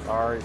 Sorry.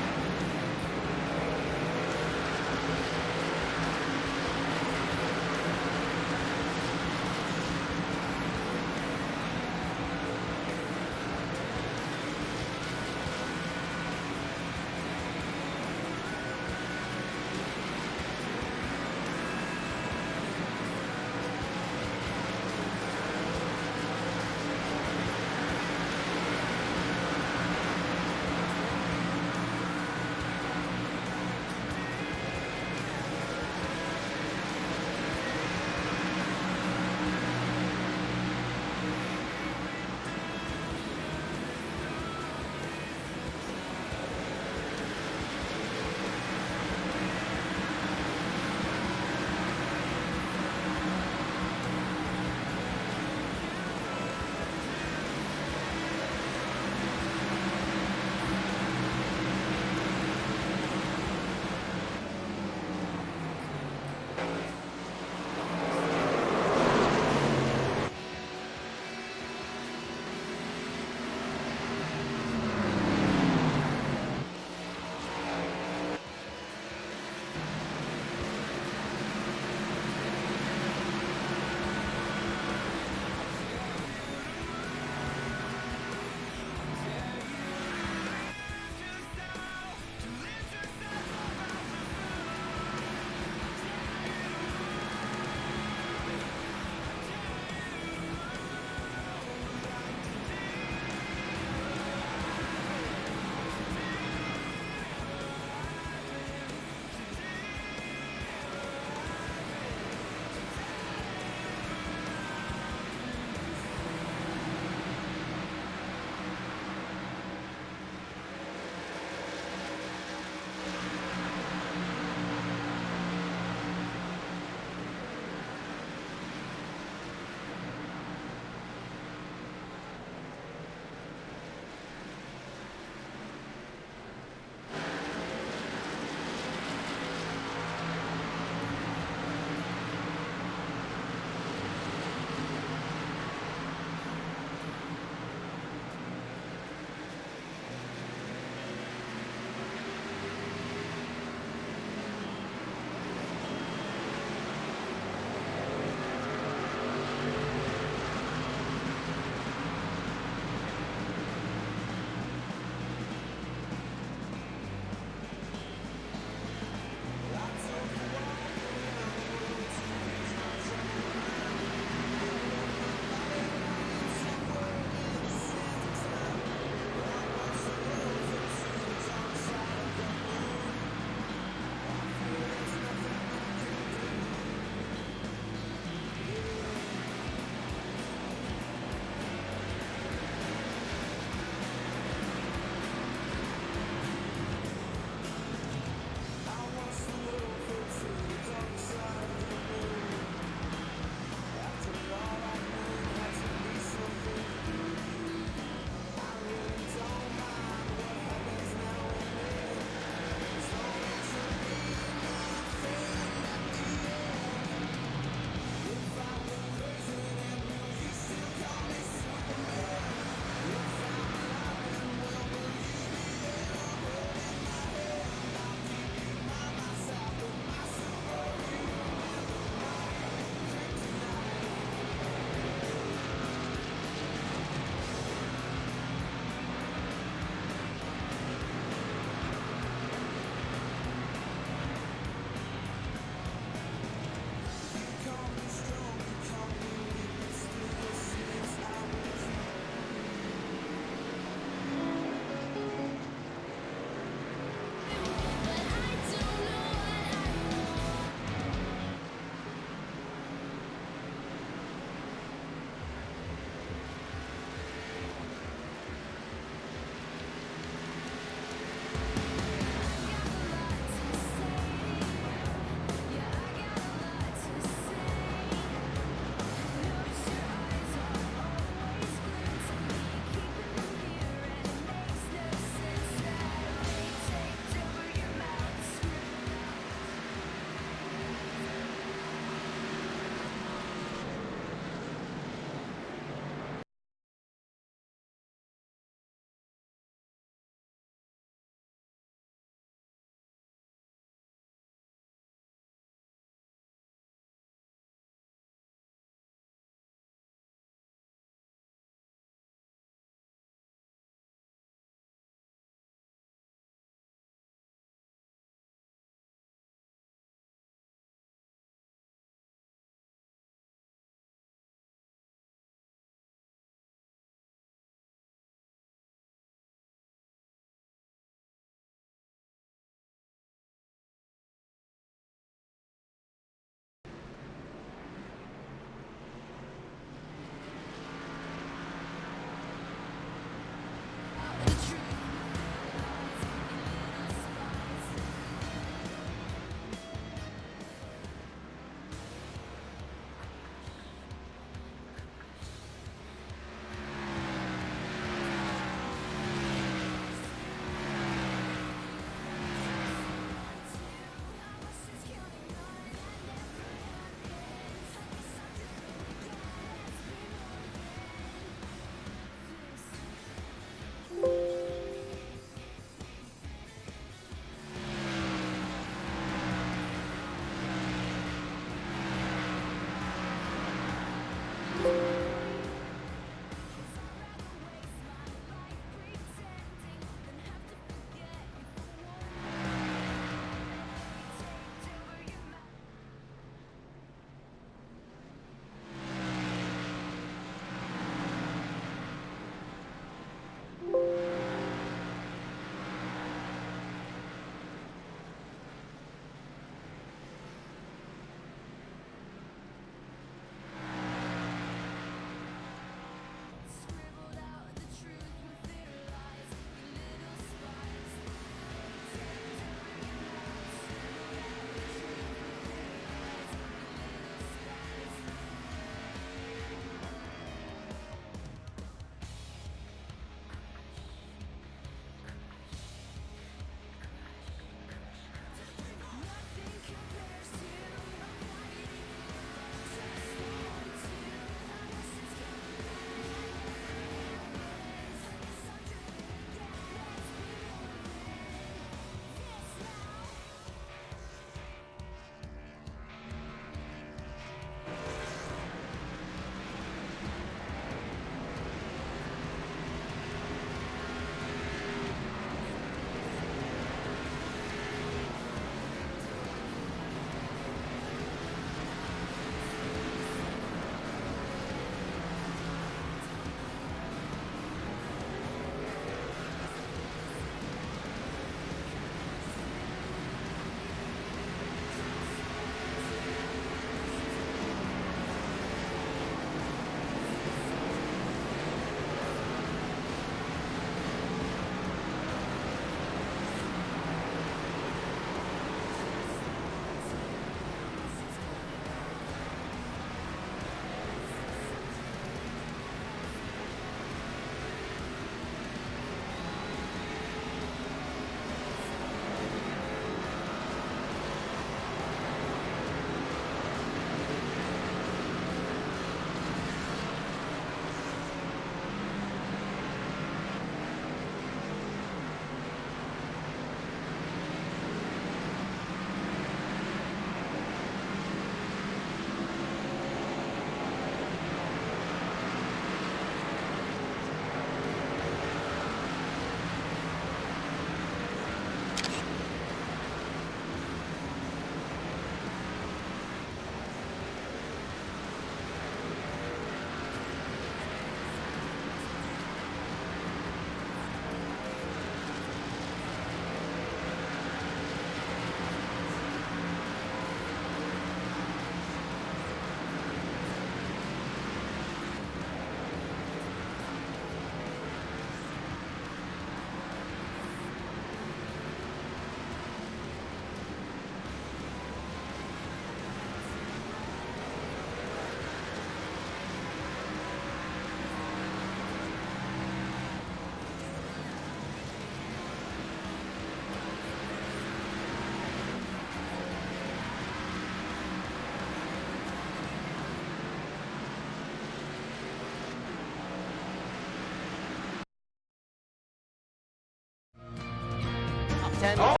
10. Oh.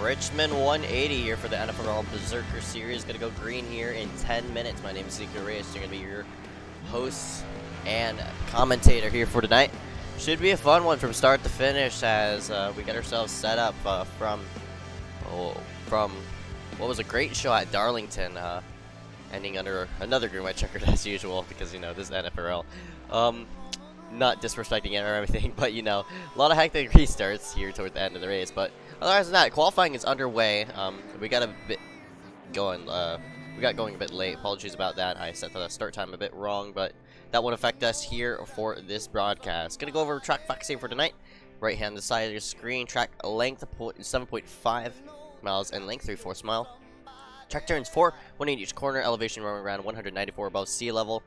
Richmond 180 here for the NFRL Berserker series. Gonna go green here in 10 minutes. My name is Zeke Reyes. I'm gonna be your host and commentator here for tonight. Should be a fun one from start to finish as we get ourselves set up from what was a great show at Darlington, ending under another green white checkered as usual because you know this is NFRL. Not disrespecting it or everything, but you know, a lot of hectic restarts here toward the end of the race. But otherwise than that, qualifying is underway. We got a bit going. We got going a bit late. Apologies about that. I set the start time a bit wrong, but that won't affect us here for this broadcast. Gonna go over track facts for tonight. Right hand side of your screen. Track length 7.5 miles in length, 3/4 mile. Track turns 4, 180 each corner. Elevation running around 194 above sea level.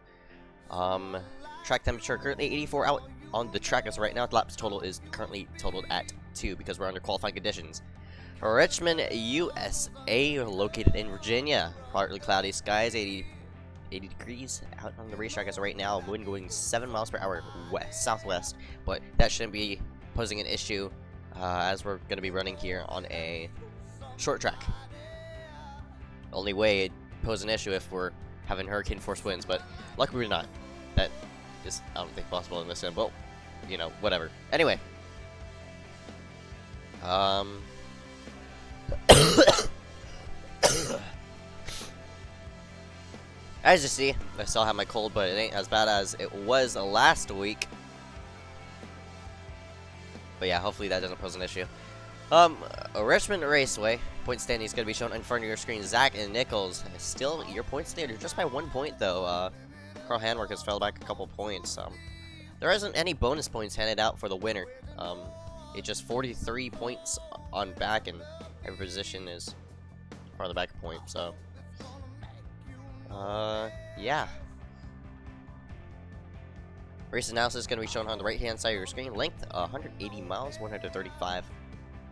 Track temperature currently 84 out on the track as right now. The laps total is currently totaled at 2 because we're under qualifying conditions. Richmond, USA, located in Virginia. Partly cloudy skies, 80 degrees out on the racetrack as right now. Wind going 7 miles per hour west southwest, but that shouldn't be posing an issue as we're going to be running here on a short track. Only way it pose an issue if we're having hurricane force winds, but luckily we're not. That is, I don't think, possible in this end, but you know, whatever. Anyway, as you see, I still have my cold, but it ain't as bad as it was last week. But yeah, hopefully that doesn't pose an issue. Richmond Raceway, point standing is going to be shown in front of your screen. Zach and Nichols, still your point standard, just by 1 point though. Carl Hanwork has fell back a couple points. There isn't any bonus points handed out for the winner. It's just 43 points on back, and every position is farther back a point, so. Yeah. Race analysis is going to be shown on the right-hand side of your screen. Length, 180 miles, 135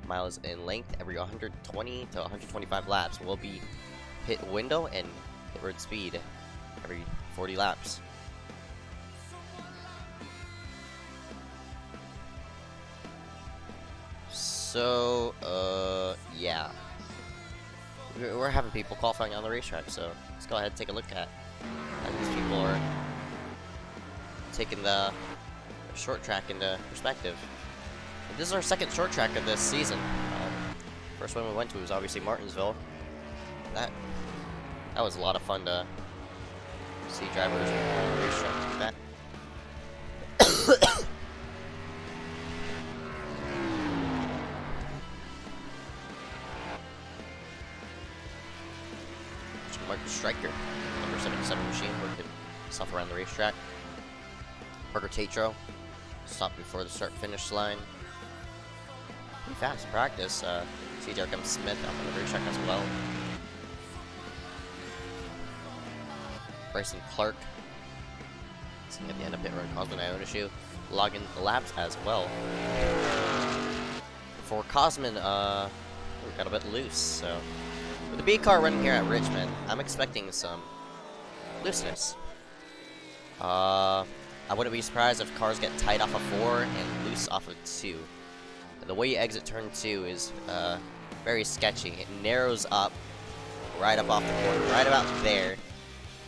miles in length. Every 120 to 125 laps will be pit window and hit road speed every 40 laps. So, yeah. We're having people qualifying on the racetrack, so let's go ahead and take a look at how these people are taking the short track into perspective. And this is our second short track of this season. First one we went to was obviously Martinsville. That was a lot of fun to see drivers on the racetrack like that. Marcus Stryker, number 77 machine, working himself around the racetrack. Parker Tatro stopped before the start-finish line. Pretty fast practice. See Derek Smith out on the racetrack as well. Bryson Clark sitting at the end of pit road, Cosman Iona shoe, logging the laps as well. For Cosman, we got a bit loose, so. With the B car running here at Richmond, I'm expecting some looseness. I wouldn't be surprised if cars get tight off of 4 and loose off of 2. The way you exit turn 2 is very sketchy. It narrows up right up off the corner, right about there.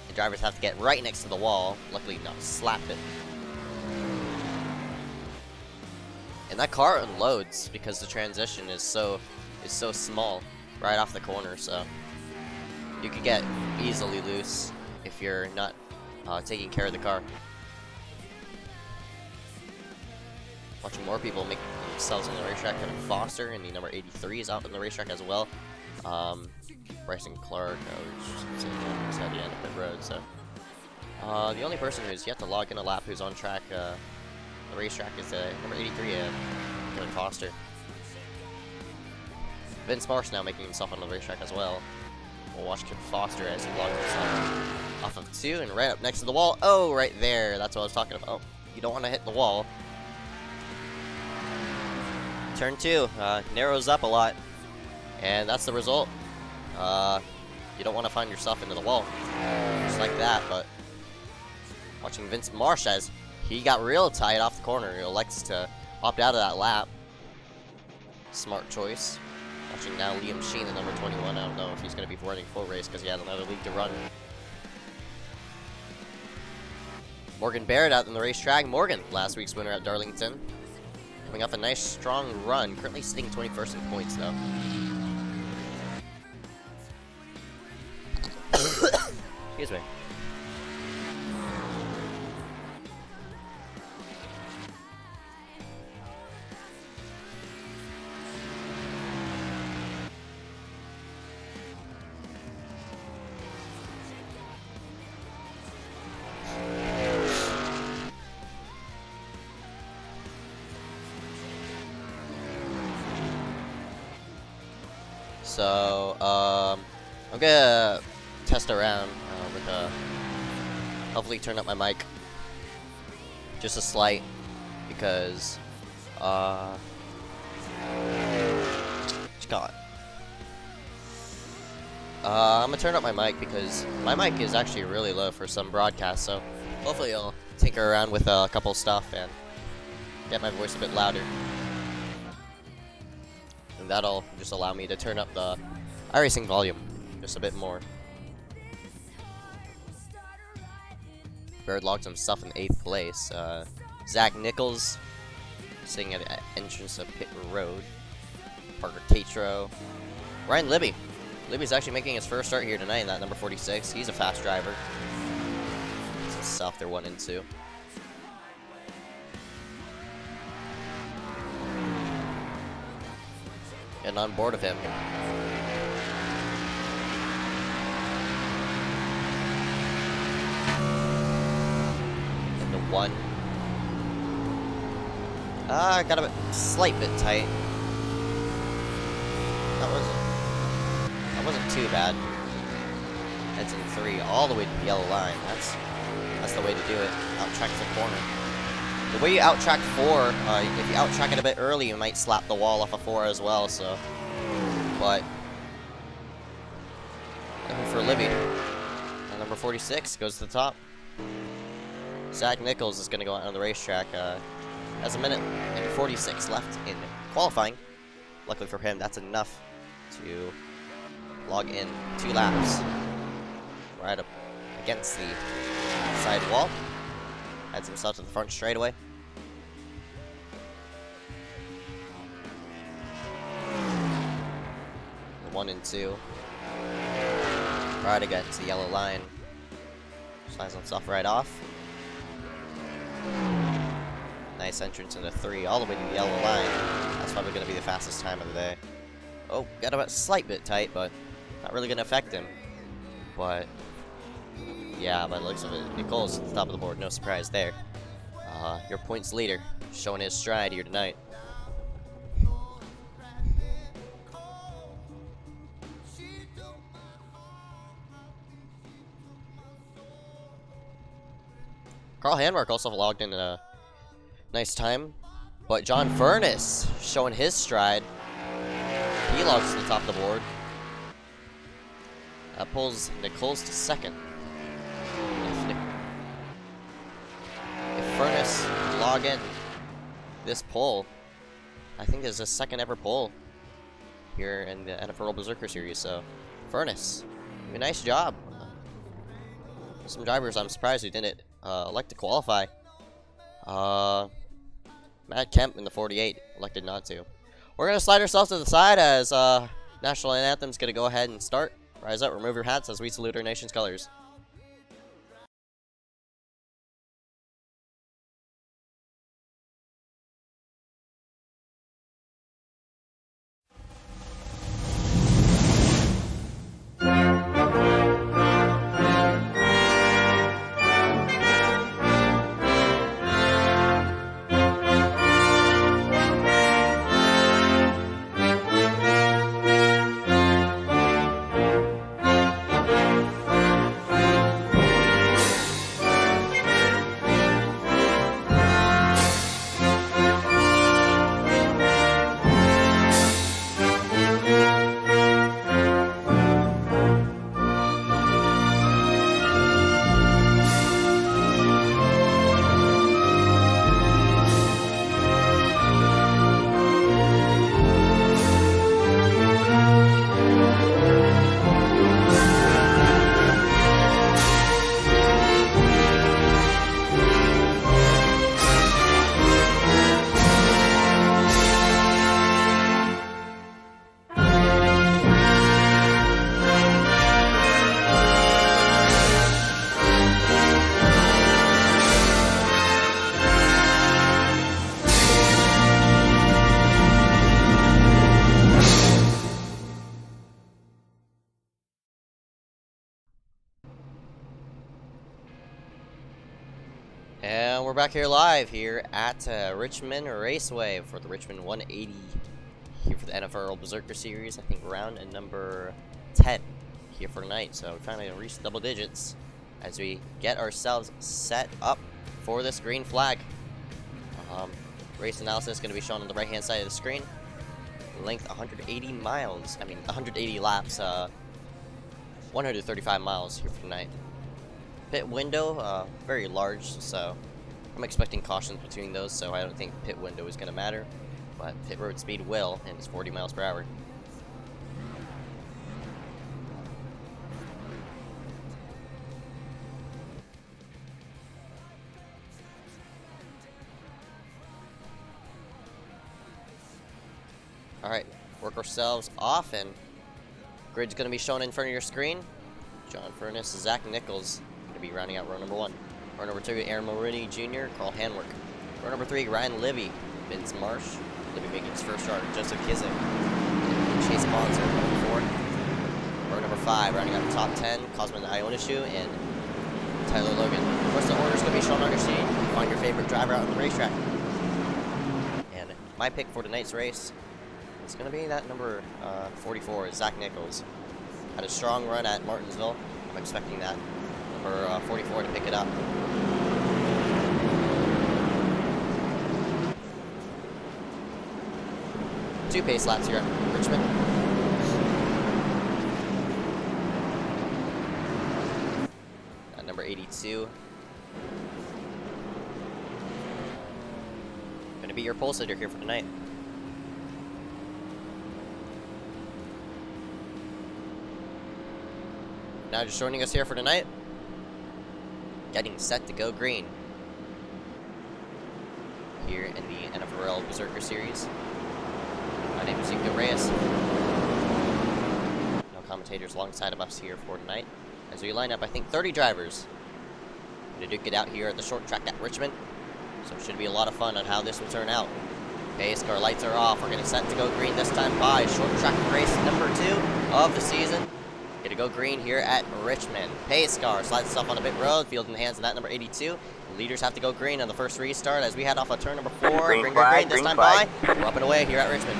The drivers have to get right next to the wall. Luckily, not slap it. And that car unloads because the transition is so small. Right off the corner, so you could get easily loose if you're not taking care of the car. Watching more people make themselves on the racetrack. Kevin Foster and the number 83 is out on the racetrack as well. Bryson Clark, he's at the end of the road. So the only person who's yet to log in a lap who's on track, the racetrack, is number 83, Kevin Foster. Vince Marsh now making himself on the racetrack as well. We'll watch Kevin Foster as he logs himself off of 2 and right up next to the wall. Oh, right there. That's what I was talking about. You don't want to hit the wall. Turn 2 narrows up a lot, and that's the result. You don't want to find yourself into the wall just like that. But watching Vince Marsh as he got real tight off the corner. He elects to opt out of that lap. Smart choice. Watching now Liam Sheen, the number 21. I don't know if he's going to be running full race because he has another league to run. Morgan Barrett out on the racetrack. Morgan, last week's winner at Darlington. Coming off a nice, strong run. Currently sitting 21st in points, though. Excuse me. So, I'm gonna test around with hopefully turn up my mic just a slight, because God, I'm gonna turn up my mic because my mic is actually really low for some broadcasts. So hopefully I'll tinker around with a couple stuff and get my voice a bit louder. And that'll just allow me to turn up the iRacing volume just a bit more. Bird logged himself in 8th place. Zach Nichols sitting at the entrance of Pit Road. Parker Tatro. Ryan Libby. Libby's actually making his first start here tonight in that number 46. He's a fast driver. It's south there 1 and 2. And on board of him. And the 1. Got a slight bit tight. That wasn't too bad. Heads in 3 all the way to the yellow line. That's the way to do it. Out-track the corner. The way you out-track 4, if you out-track it a bit early, you might slap the wall off a 4 as well, so. But, looking for Libby. And number 46 goes to the top. Zach Nichols is going to go out on the racetrack. Has a minute and 46 left in qualifying. Luckily for him, that's enough to log in 2 laps. Right up against the side wall. Heads himself to the front straightaway. The 1 and 2. Right against the yellow line. Slides himself right off. Nice entrance into 3, all the way to the yellow line. That's probably going to be the fastest time of the day. Oh, got a slight bit tight, but not really going to affect him. But yeah, by the looks of it, Nichols at the top of the board, no surprise there. Your points leader, showing his stride here tonight. Carl Hanmark also logged in a nice time, but John Furness showing his stride. He logs to the top of the board. That pulls Nichols to 2nd. If Furness can log in this pole, I think there's a 2nd ever pole here in the NFRL Berserker series. So, Furness, a nice job. Some drivers I'm surprised who didn't elect to qualify. Matt Kemp in the 48 elected not to. We're going to slide ourselves to the side as National Anthem's going to go ahead and start. Rise up, remove your hats as we salute our nation's colors. back here live here at Richmond Raceway for the Richmond 180 here for the NFRL Berserker series. I think round number 10 here for tonight. So we're trying to reach double digits as we get ourselves set up for this green flag. Race analysis is going to be shown on the right hand side of the screen. Length 180 miles. I mean 180 laps. 135 miles here for tonight. Pit window very large, so I'm expecting cautions between those, so I don't think pit window is going to matter, but pit road speed will, and it's 40 miles per hour. Alright, work ourselves off, and grid's going to be shown in front of your screen. John Furness, Zach Nichols going to be rounding out row number 1. Row number 2, Aaron Marini Jr., Carl Hanwork. Row number 3, Ryan Libby, Vince Marsh. Libby making his first start, Joseph Kizik. Chase Bonser, row number 4. Row number 5, rounding out the top 10, Cosmin Ionishu and Tyler Logan. Of course, the order's going to be shown on your screen. Find your favorite driver out on the racetrack. And my pick for tonight's race is going to be that number 44, Zach Nichols. Had a strong run at Martinsville. I'm expecting that number 44 to pick it up. Two pace laps here at Richmond. At number 82. Gonna be your pulse leader here for tonight. Now just joining us here for tonight, getting set to go green here in the NFRL Berserker series. My name is Ezekiel Reyes. No commentators alongside of us here for tonight. As we line up, I think 30 drivers to duke it out here at the short track at Richmond. So it should be a lot of fun on how this will turn out. Pace car lights are off. We're getting set to go green this time by short track race number 2 of the season. Get to go green here at Richmond. Pace car slides itself on the pit road. Field in the hands of that number 82. The leaders have to go green on the first restart as we head off of turn number 4. Green this time by. We're up and away here at Richmond.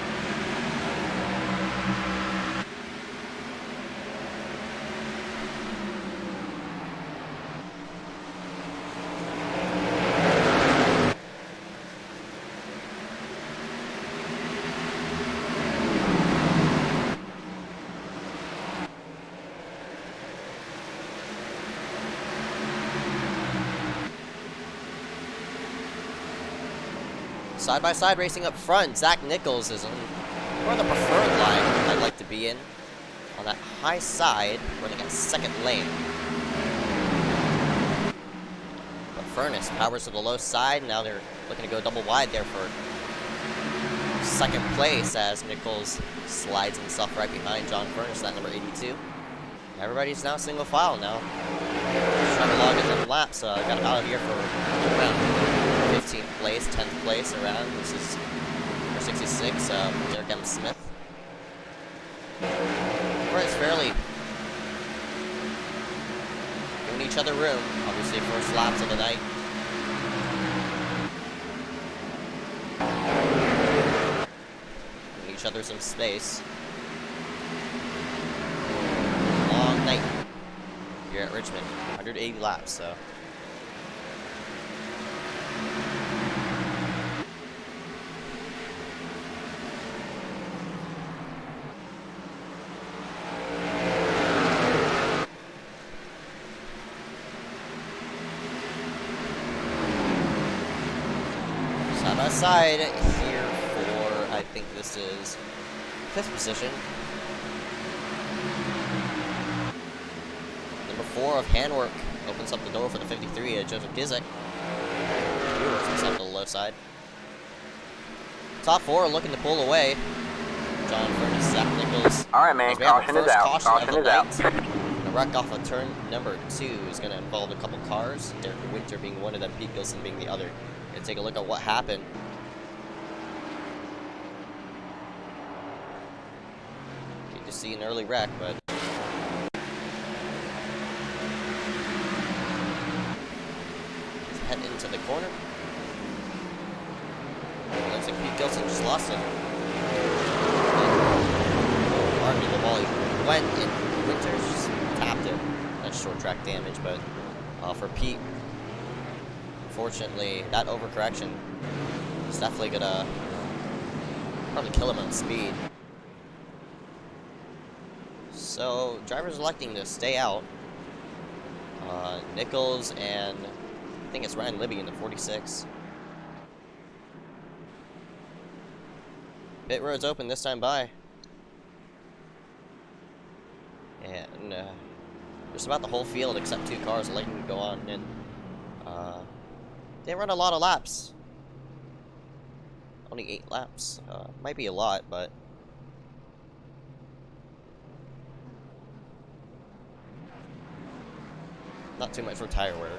Side-by-side racing up front, Zach Nichols is more the preferred line I'd like to be in. On that high side, running at second lane. But Furness powers to the low side. Now they're looking to go double wide there for second place as Nichols slides himself right behind John Furness, that number 82. Everybody's now single file now. Just trying to log in the laps. Got out of here for around 15th place, 10th place around. This is number 66, Derek M. Smith. It's fairly giving each other room. Obviously, first laps of the night. Giving each other some space. Long night here at Richmond. 180 laps, so. Side here for, I think this is 5th position. Number 4 of Handwork opens up the door for the 53 at Joseph Kizik. He works himself to the low side. Top 4 looking to pull away. John Furness, Zach Nichols. Alright, man, caution is out. Caution is out. The wreck off of turn number 2 is going to involve a couple cars. Derek Winter being one of them, Pete Gilson being the other. Gonna take a look at what happened. You can see an early wreck, but let's head into the corner. Austin. Army the ball. He went in. Winters just tapped it. That's short track damage, but for Pete, unfortunately, that overcorrection is definitely gonna probably kill him on speed. So drivers electing to stay out. Nichols and I think it's Ryan Libby in the 46. Pit road's open this time by. And just about the whole field except 2 cars electing to go on. And they run a lot of laps. Only 8 laps. Might be a lot, but not too much for tire wear.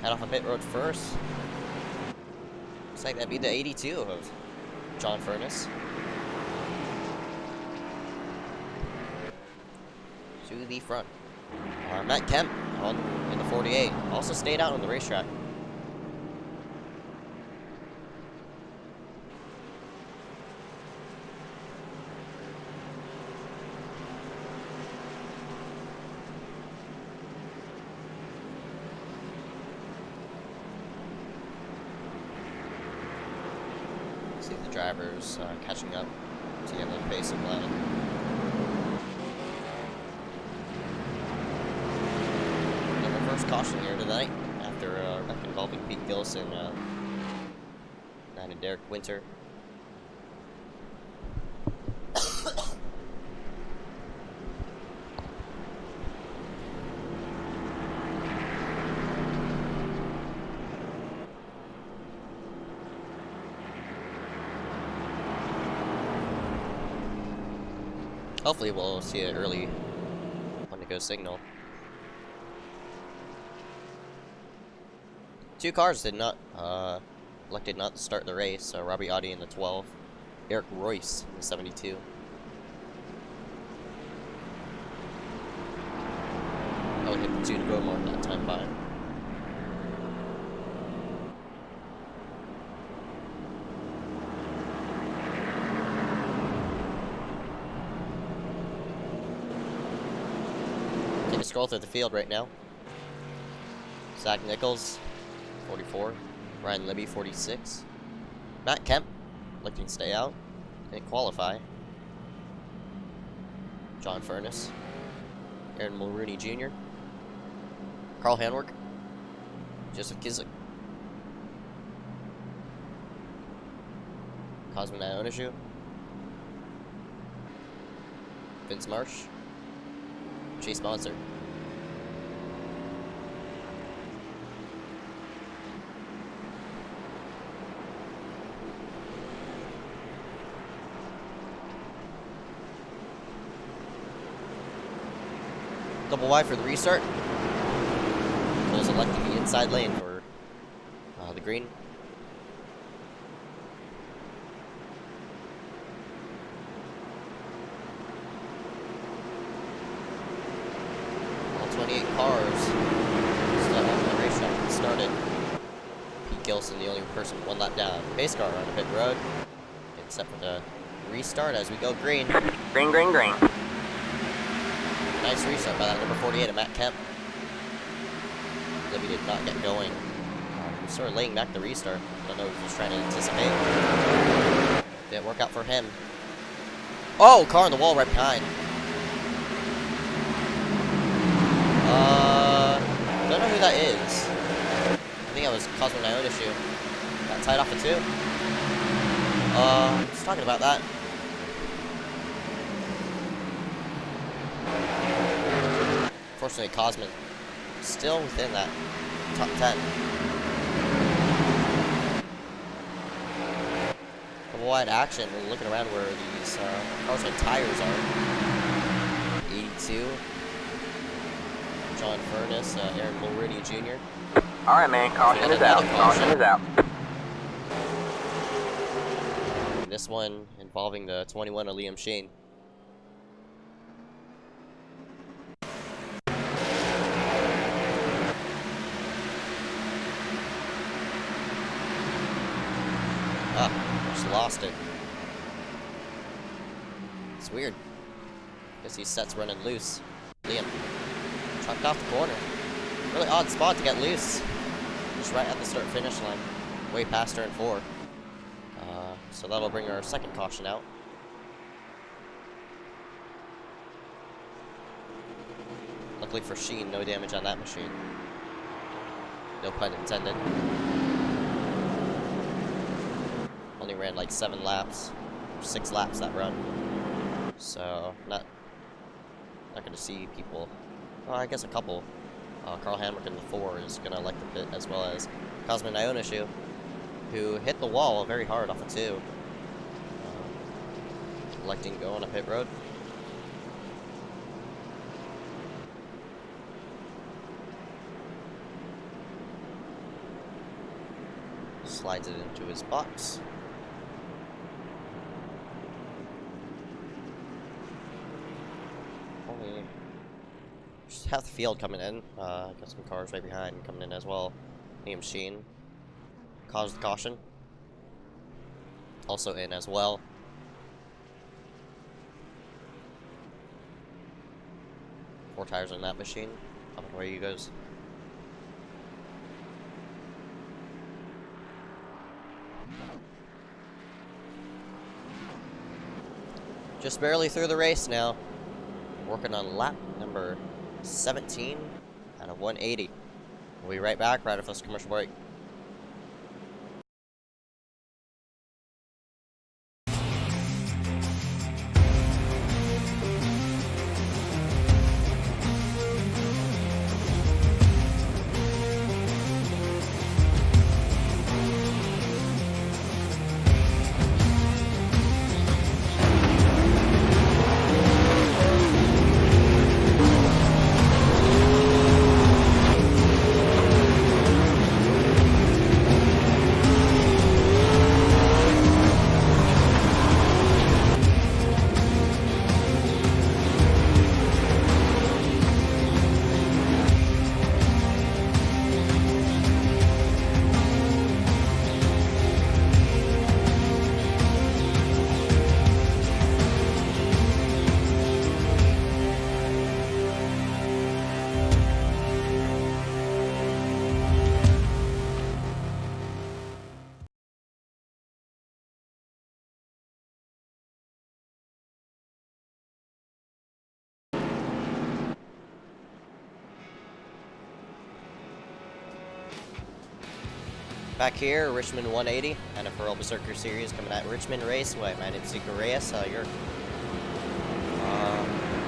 Head off a pit road first. Looks like that'd be the 82 of John Furness. To the front. Matt Kemp in the 48. Also stayed out on the racetrack. See the drivers catching up to the end of the basic line. Caution here tonight after a wreck involving Pete Gilson and Derek Winter. Hopefully we'll see it early when it goes signal. 2 cars did not elected not to start the race. So Robbie Audi in the 12, Eric Royce in the 72. Oh, hit the 2 to go mark that time by. Take a scroll through the field right now. Zach Nichols, 44. Ryan Libby, 46. Matt Kemp, looking to stay out. Didn't qualify. John Furness. Aaron Mulrooney Jr. Carl Hanwork. Joseph Kizik. Cosmin Ionishu. Vince Marsh. Chase Monster. Double wide for the restart. Cole's electing the inside lane for the green. All 28 cars still on the racetrack started. Pete Gilson, the only person 1 lap down. Pace car on the pit road. Except for the restart as we go green. Green, green, green. Nice restart by that number 48 of Matt Kemp. Libby did not get going. He started laying back the restart. Don't know if he was trying to anticipate. Didn't work out for him. Oh, car on the wall right behind. Don't know who that is. I think that was Cosmo Ionishu. Got tied off the 2. Just talking about that. Unfortunately, Cosmin still within that top 10. Double wide action. We're looking around where these cars and tires are. 82. John Furness, Aaron Mulrooney Jr. All right, man. Caution is out. Caution is out. And this one involving the 21 of Liam Sheen. lost it. It's weird. Guess he sets running loose. Liam chucked off the corner. Really odd spot to get loose. Just right at the start-finish line. Way past turn 4. So that'll bring our second caution out. Luckily for Sheen, no damage on that machine. No pun intended. Only ran like 7 laps. 6 laps that run. So, not gonna see people. Well, I guess a couple. Carl Hamrick in the 4 is gonna elect the pit, as well as Cosmin Ionishu, who hit the wall very hard off a 2. Electing to go on a pit road. Slides it into his box. Only just have the field coming in. Got some cars right behind coming in as well. Liam Sheen caused the caution. Also in as well. Four tires on that machine. Up and away he goes. Just barely through the race now. Working on lap number 17 out of 180. We'll be right back right after this commercial break. Back here, Richmond 180, NFRL Berserker Series coming at Richmond Raceway. My name's Zico Reyes, your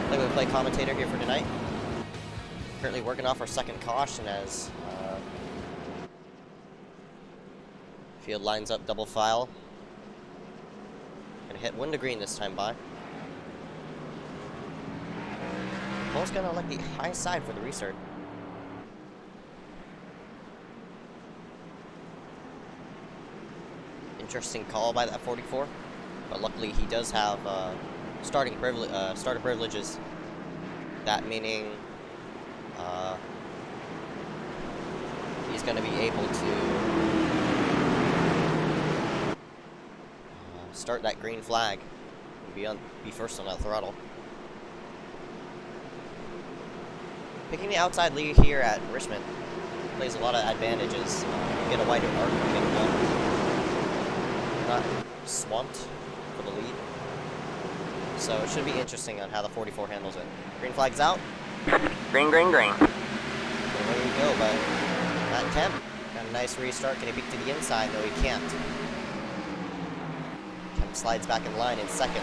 play-by-play commentator here for tonight. Currently working off our second caution as field lines up double file. Gonna hit window green this time by. Pole's gonna elect the high side for the restart. Interesting call by that 44, but luckily he does have starter privileges. That meaning he's going to be able to start that green flag and be first on that throttle. Picking the outside lead here at Richmond plays a lot of advantages. You get a wider arc coming up. Not swamped for the lead. So it should be interesting on how the 44 handles it. Green flag's out. Green, green, green. There you go, but not Kemp. Got a nice restart. Can he peek to the inside? No, he can't. Kemp slides back in line in second.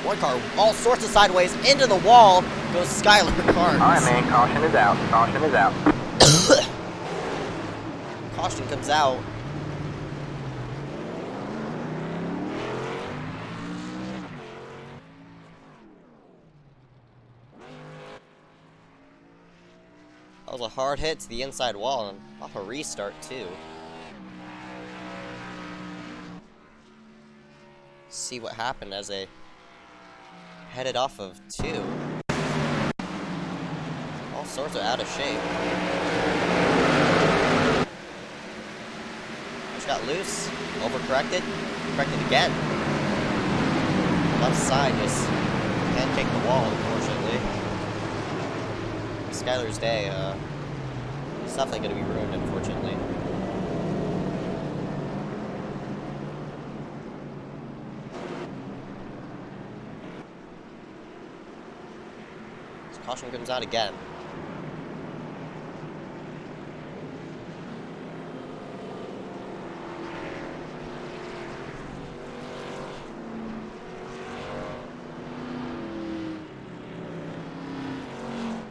One car all sorts of sideways into the wall goes Skylar Carnes. Alright, man, caution is out. Caution is out. Caution comes out. That was a hard hit to the inside wall and off a restart too. See what happened as they headed off of 2. All sorts of out of shape. Just got loose, overcorrected, corrected again. Left side just pancaked the wall, unfortunately. Skylar's day, it's definitely going to be ruined, unfortunately. This caution comes out again.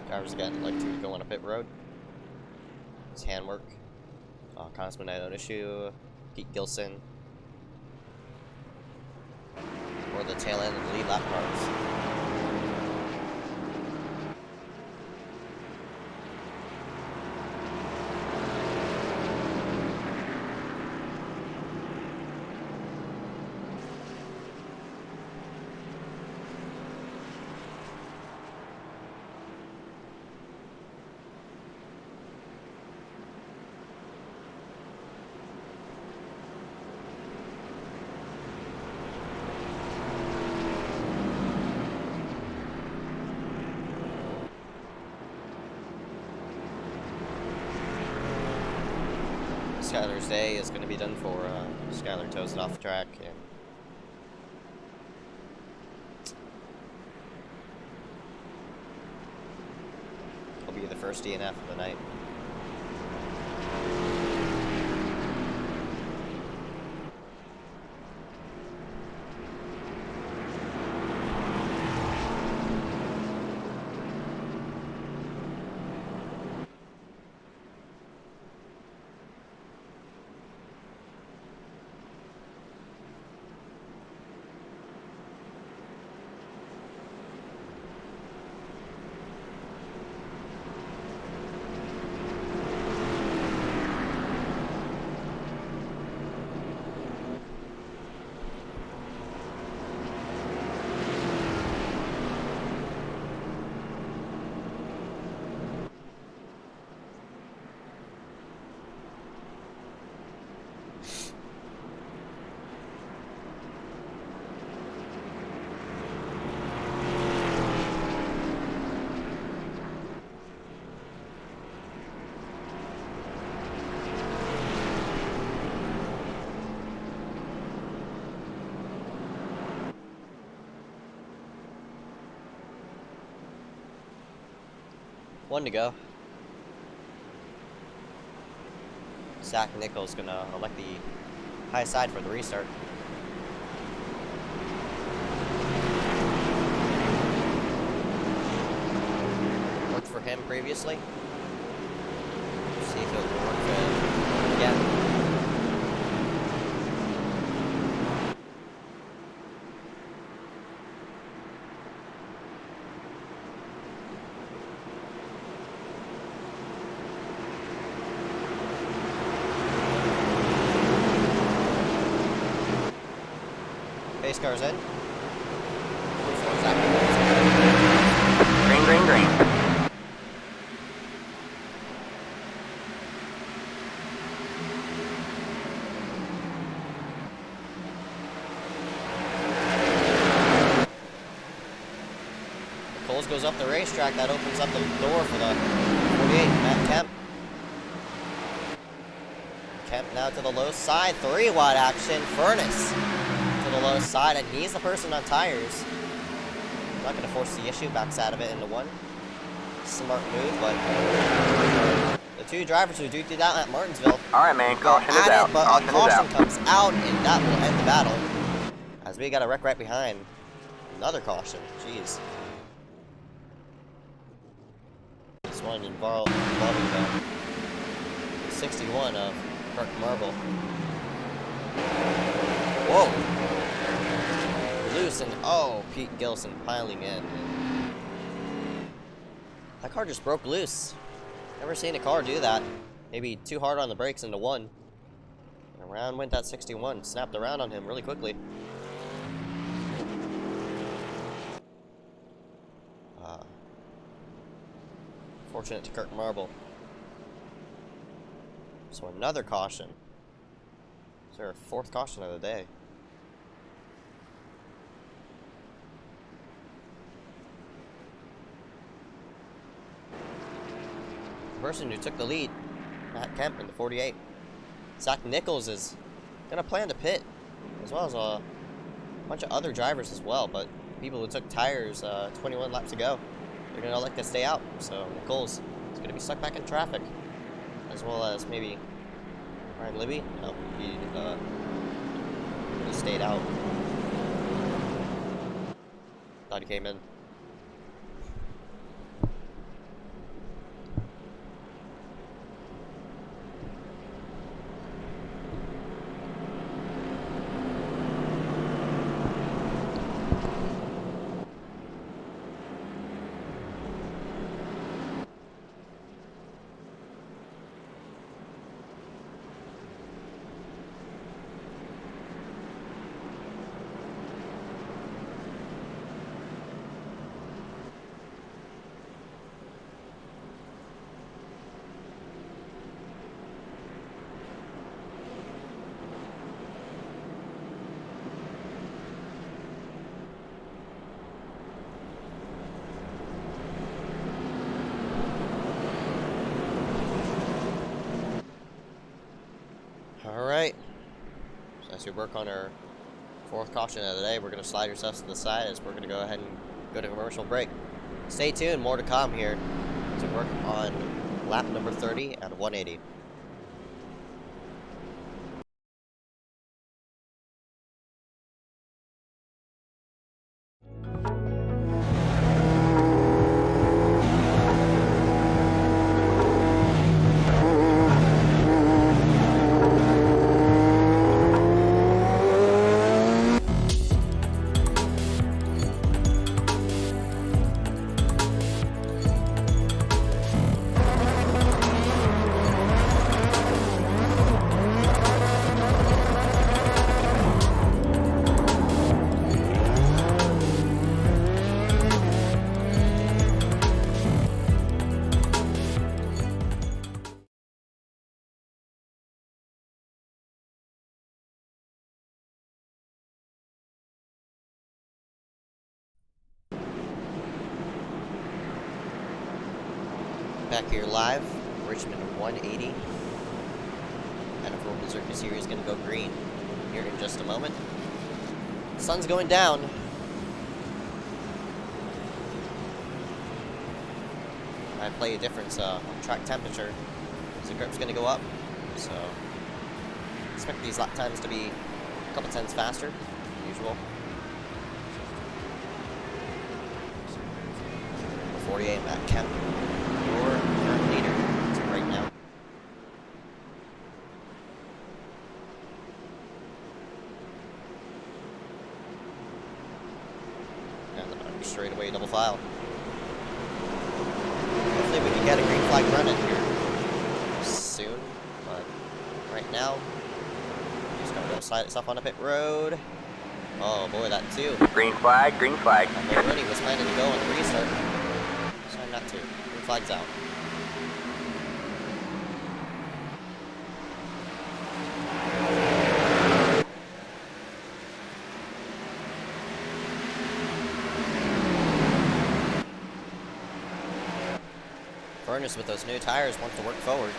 Drivers again like to go on a pit road. His handwork. Constable Night on issue. Pete Gilson. Or the tail end of the lead lap cars. Skylar's day is going to be done for. Skylar toes it off the track, and he'll be the first DNF of the night. One to go. Zach Nichols gonna elect the high side for the restart. Worked for him previously. See if it'll work for him again. Pace car's in. Green, green, green. Coles goes up the racetrack. That opens up the door for the 48, Matt Kemp. Kemp now to the low side. 3-wide action. Furnace to the low side, and he's the person on tires. Not going to force the issue. Backs out of it into one. Smart move, but the two drivers who do that at Martinsville. All right, man. Caution is out. But Caution a is caution out. comes out, and that will end the battle. As we got a wreck right behind. Another caution. Jeez. This one involving the 61 of Kirk Marble. Whoa! Loose and oh, Pete Gilson piling in. That car just broke loose. Never seen a car do that. Maybe too hard on the brakes into one. And around went that 61. Snapped around on him really quickly. Fortunate to Kirk Marble. So another caution. Their fourth caution of the day. The person who took the lead, Matt Kemp in the 48. Zach Nichols is gonna plan to pit, as well as a bunch of other drivers as well, but people who took tires 21 laps to go, they're gonna elect to stay out. So Nichols is gonna be stuck back in traffic, as well as maybe Ryan Libby. No, he stayed out. Thought he came in. Alright, so as we work on our fourth caution of the day, we're going to slide ourselves to the side as we're going to go ahead and go to commercial break. Stay tuned, more to come here to work on lap number 30 at 180. Back here live, Richmond 180. NFRL Berserker series is going to go green here in just a moment. Sun's going down. I play a difference on track temperature. So grip's going to go up. So expect these lap times to be a couple tenths faster than usual. 48 Matt Kemp, your current leader as of right now. And the straight away double file. Hopefully we can get a green flag running here soon, but right now, just gonna go slide itself on a pit road. Oh boy, that too. Green flag, green flag. Although Rooney was planning to go on the restart. Decided not to. Green flag's out. Furnace with those new tires wants to work forward.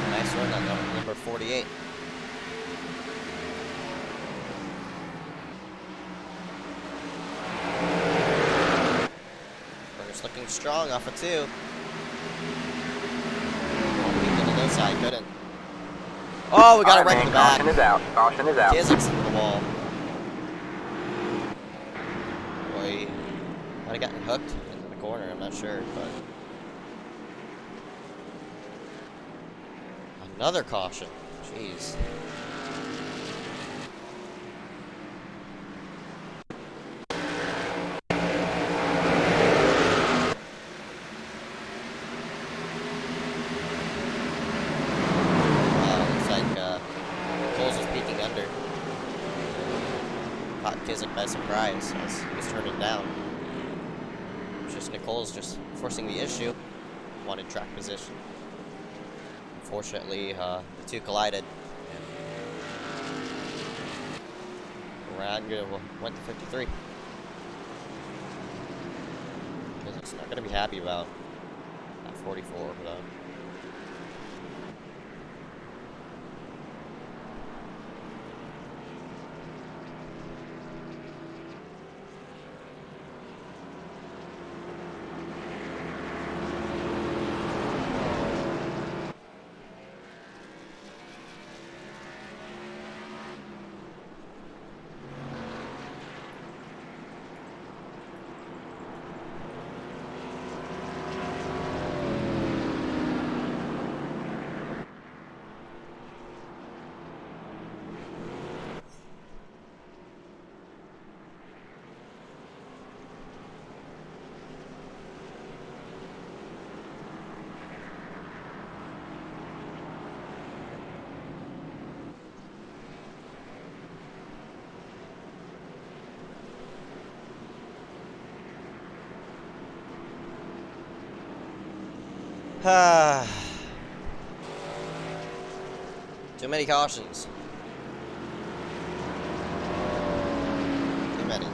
Nice run on number 48. Furnace looking strong off of 2. Peeked on the low side, couldn't. Oh, we got it right in the back. Caution is out. Caution is out. Kizik's into the wall. Boy, might have gotten hooked into the corner, I'm not sure, but. Another caution. Jeez. Looks like Coles was peeking under. Caught Kizik by surprise as he was turning down. It was just Nicole's just forcing the issue. Wanted track position. Unfortunately, the two collided. went to 53. Because it's not going to be happy about that 44, but too many cautions. Too many.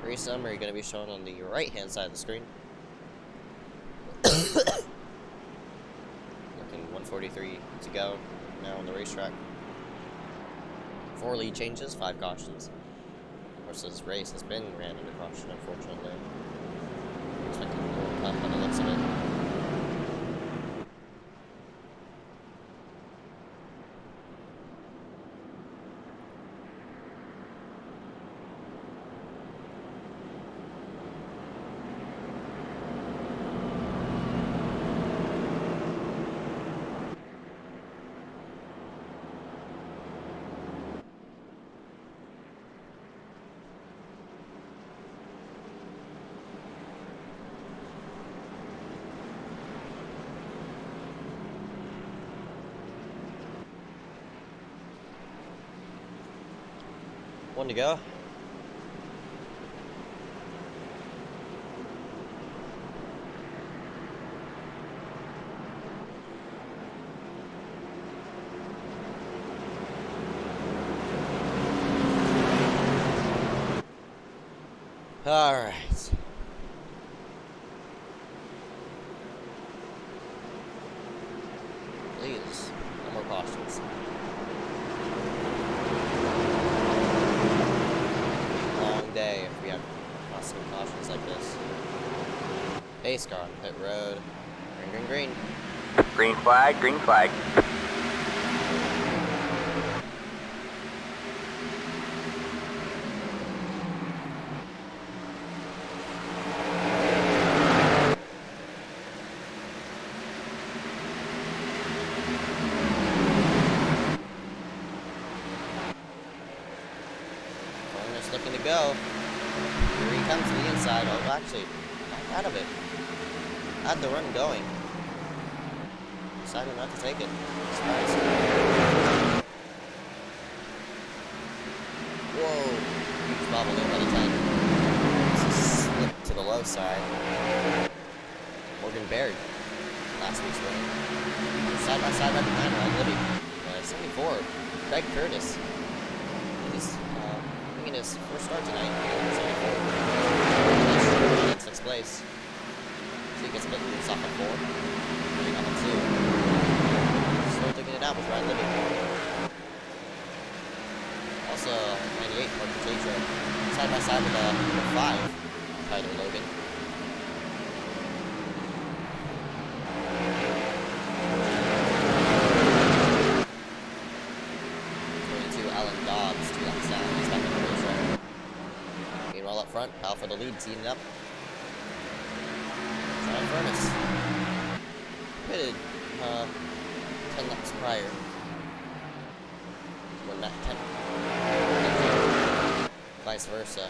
Race summary going to be shown on the right-hand side of the screen. Looking 143 to go now on the racetrack. 4 lead changes, 5 cautions. Of course, this race has been ran under caution, unfortunately. Expecting a little cut by the looks of it. One to go. All right. Please, no more cautions. Day if we have constant cautions like this. Pace car on pit road. Green, green, green. Green flag, green flag. Looking to go. Here he comes to the inside. Oh, actually, back out of it. Had the run going. Decided not to take it. Nice. Whoa. Huge bobble there by the time. This is slipped to the low side. Morgan Baird. Last week's winner. Side by side right behind Ryan Libby. 74. Craig Curtis. He's in his first start tonight. In 6th place. So he gets a bit loose off at 4. Moving up at 2. Still taking it out with Ryan Libby. Also, 98 Mark Tatro. Side by side with number 5, Tyler Logan. Up front, Pal for the lead, teeing it up. Ryan Furnace. Pitted 10 laps prior. when Matt Kemp. Vice versa.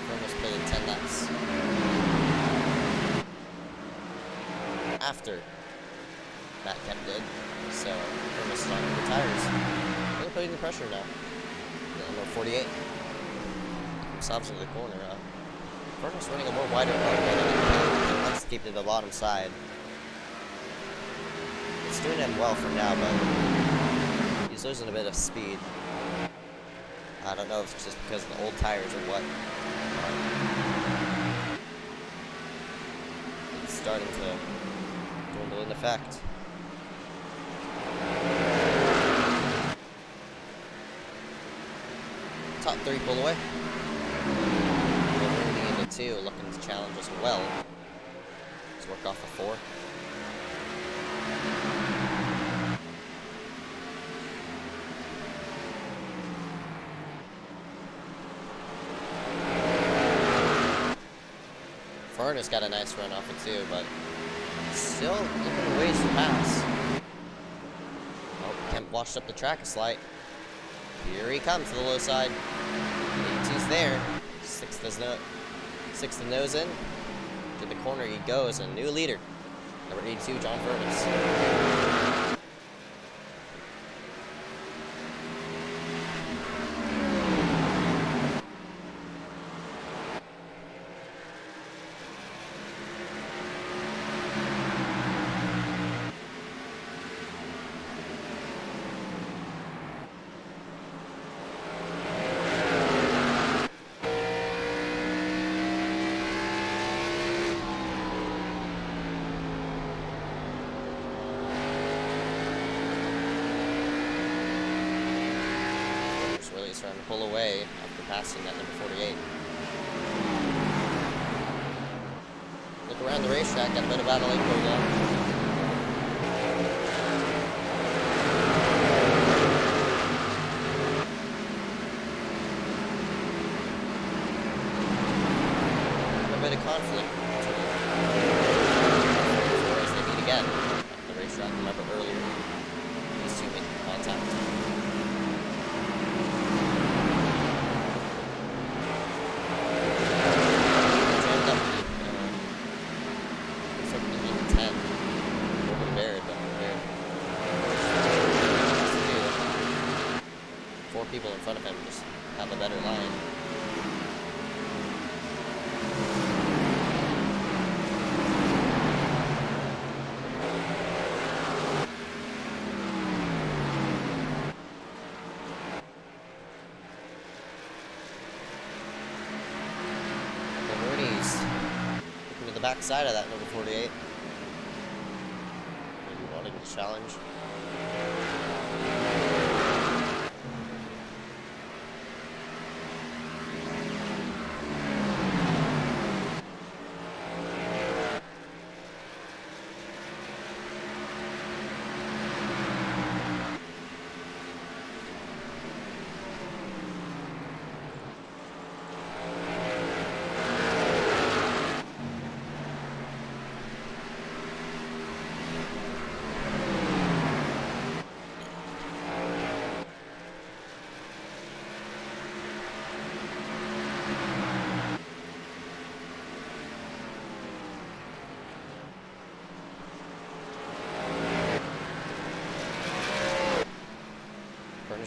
Furness played 10 laps after Matt Kemp did, so Furness is on the tires. Really putting the pressure now. Number 48. Stops into the corner. Furness running a more wider road than he wants to keep to the bottom side. It's doing him well for now, but he's losing a bit of speed. I don't know if it's just because of the old tires or what. It's starting to dwindle in effect. Top 3 pull away. We're moving into 2, looking to challenge as well. Let's work off a 4. Furness got a nice run off it too, but still looking a ways to pass. Oh, Kemp washed up the track a slight. Here he comes to the low side. 82's there. Sixth to nose in. To the corner he goes, a new leader. Number 82, John Furness. He's trying to pull away after passing that number 48. Look around the racetrack, got a bit of battling going on. A bit of conflict as they meet again at the racetrack. Remember earlier, these two making contact. People in front of him just have a better line. The Rooney's looking to the back side of that number 48. Maybe wanting to challenge.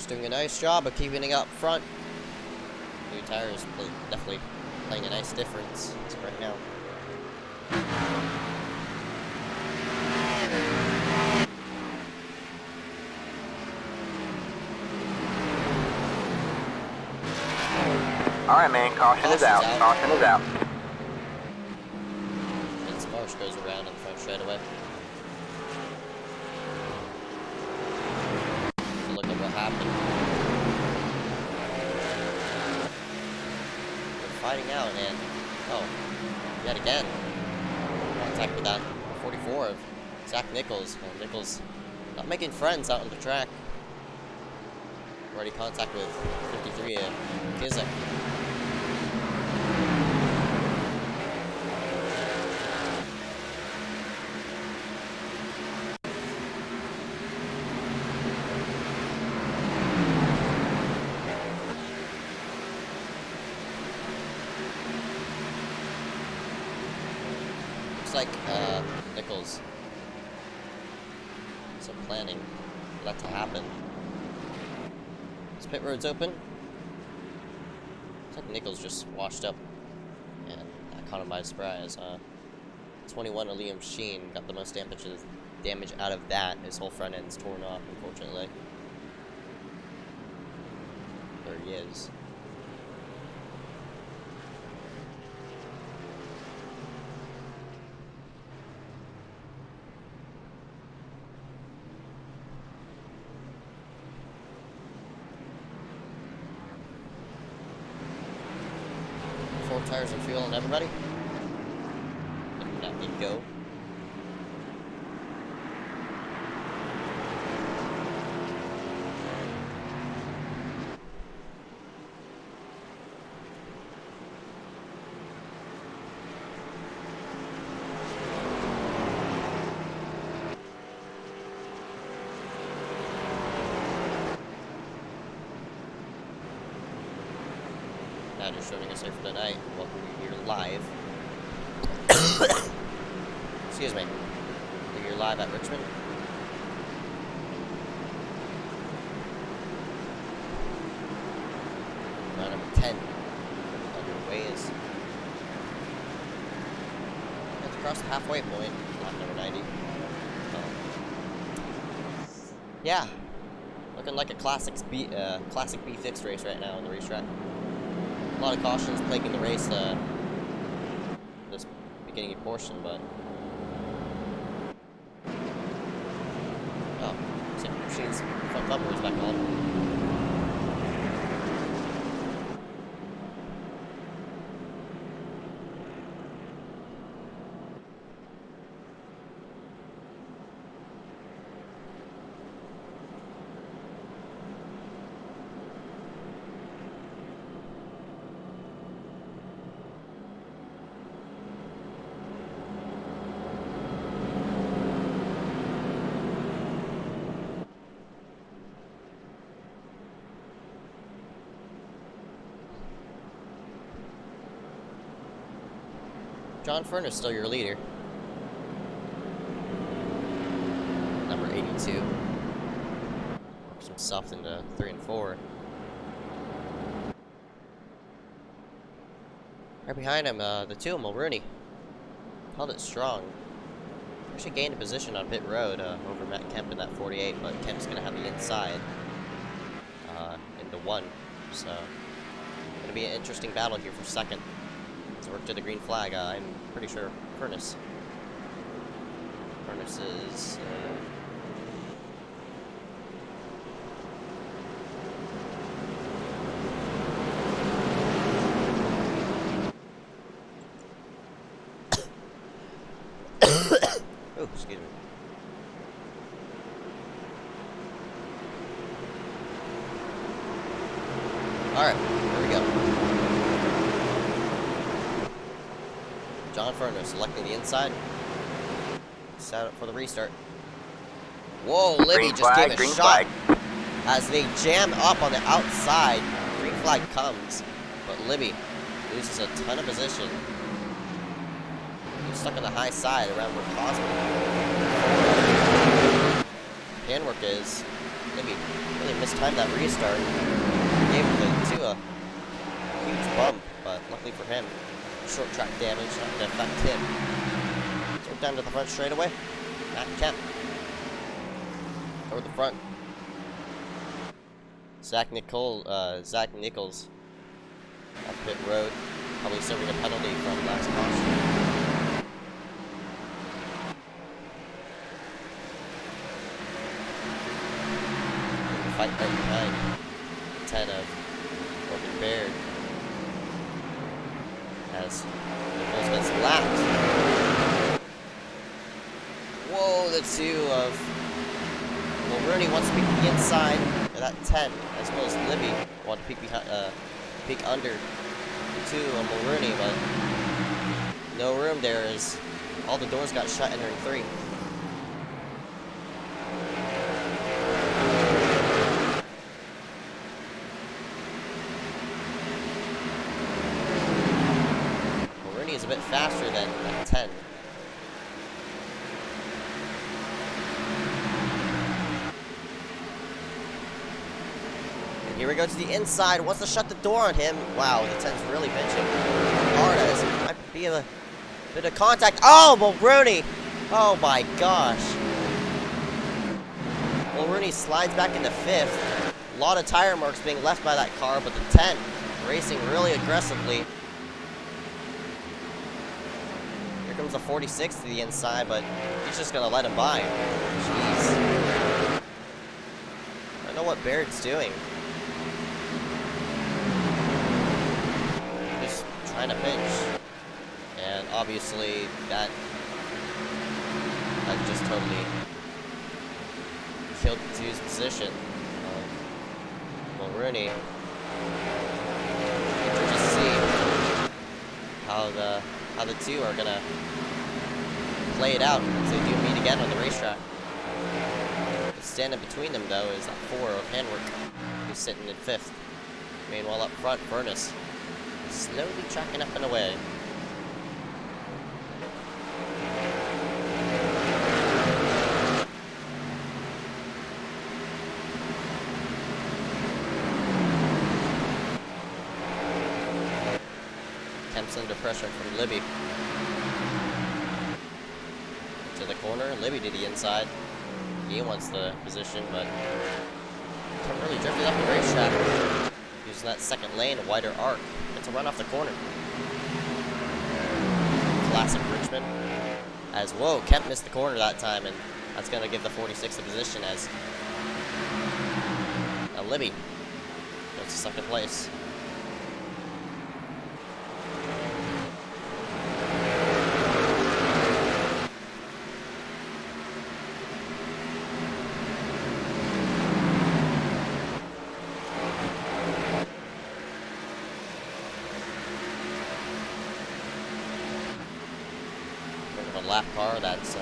Doing a nice job of keeping it up front. New tires definitely playing a nice difference right now. Alright, man, caution is out. Caution is out. And Sparks goes around in the front straight away. Look at what happened. They're fighting out, and oh, yet again, contact with that 44 of Zach Nichols. Well, Nichols not making friends out on the track. Already contact with 53 of Kizek. like Nichols. Some planning for that to happen. Is pit roads open? Looks like Nichols just washed up, and that caught him by surprise. 21 of Liam Sheen got the most damage out of that. His whole front end's torn off, unfortunately. There he is. Four tires and fuel on everybody. That did go. Now just joining us here for tonight. Welcome you here live. Excuse me. You're live at Richmond. Round number 10. Underways. Let's cross the halfway point. Lap number 90. Yeah. Looking like a classic B fixed race right now on the racetrack. A lot of cautions plaguing the race this beginning portion, but oh, machine's front bumper is back on. John Furnace still your leader. Number 82. Works himself into 3 and 4. Right behind him, the two of Mulrooney. Held it strong. Actually gained a position on pit road over Matt Kemp in that 48, but Kemp's going to have the inside into 1. So, going to be an interesting battle here for second. Work to the green flag. I'm pretty sure Furnace is oh, excuse me. Alright, here we go. John Furnace selecting the inside. Set up for the restart. Whoa, Libby just gave a shot as they jam up on the outside. Green flag comes, but Libby loses a ton of position. He's stuck on the high side around where possible. Handwork is Libby really mistimed that restart. Gave it to a huge bump, but luckily for him, short track damage, not going to affect him. So down to the front straight away. Matt Kemp. Toward the front. Zach Nichols on pit road. Probably serving a penalty from last caution. Fight right behind. 10 of Morgan Baird. As Nichols gets lapped. Whoa, the two of Mulrooney wants to peek the inside of that 10, as well as Libby want to peek behind, peek under the two of Mulrooney, but no room there as all the doors got shut entering 3. Is a bit faster than 10. Here we go to the inside. Wants to shut the door on him. Wow, the 10's really pinching hard as it might be a bit of contact. Oh, Mulrooney! Oh my gosh. Mulrooney slides back into 5th. A lot of tire marks being left by that car, but the 10 racing really aggressively. Here comes the 46 to the inside, but he's just gonna let him by. Jeez. I don't know what Baird's doing. Just trying to pinch. And obviously that just totally killed the 2's position. Mulrooney. We'll just see how the 2 are gonna play it out if they do meet again on the racetrack. Standing between them though is that 4 of Handwork, who's sitting in 5th. Meanwhile up front, Furnace slowly tracking up and away. Kemp's under pressure from Libby. To the corner, Libby to the inside. He wants the position, but can't really drift it up the racetrack. Using that second lane, a wider arc. Gets a run off the corner. Classic Richmond. As, whoa, Kemp missed the corner that time, and that's going to give the 46 the position as Libby goes to second place. Lap car that's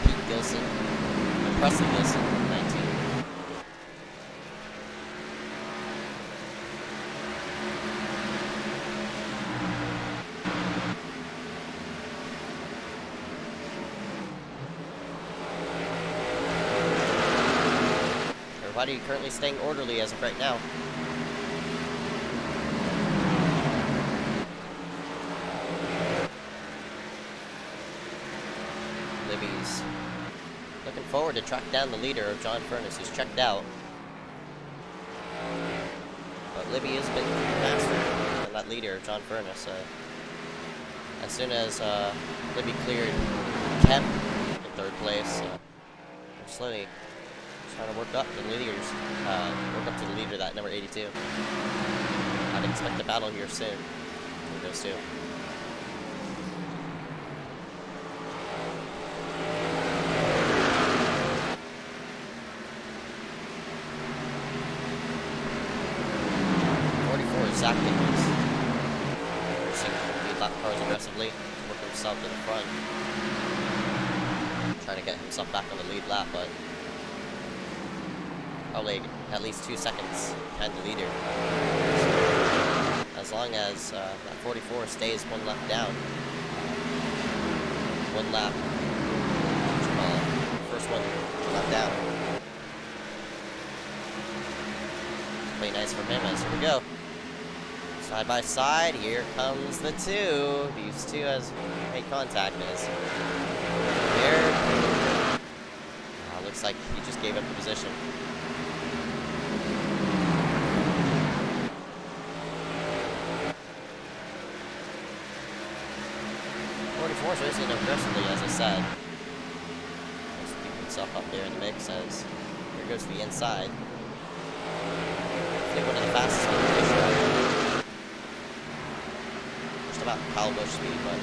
Pete Gilson, Preston Gilson, 19. Everybody currently staying orderly as of right now. Libby's looking forward to track down the leader of John Furnace, who's checked out. But Libby has been faster than that leader of John Furnace. As soon as Libby cleared Kemp in 3rd place, we're slowly trying to work up to the leaders, that number 82. I'd expect a battle here soon between those 2. Zach Nichols. Racing lead lap cars aggressively, working himself to the front. Trying to get himself back on the lead lap, but probably at least 2 seconds behind the leader. As long as that 44 stays 1 lap down. 1 lap. First 1 lap down. Play nice from him as here we go. Side by side, here comes the 2. These 2 has made contact as there. Looks like he just gave up the position. Is racing aggressively, as I said. Just keep himself up there in the mix as here goes to the inside. I think one of the fastest on the racetrack. Just about Kyle Busch speed, but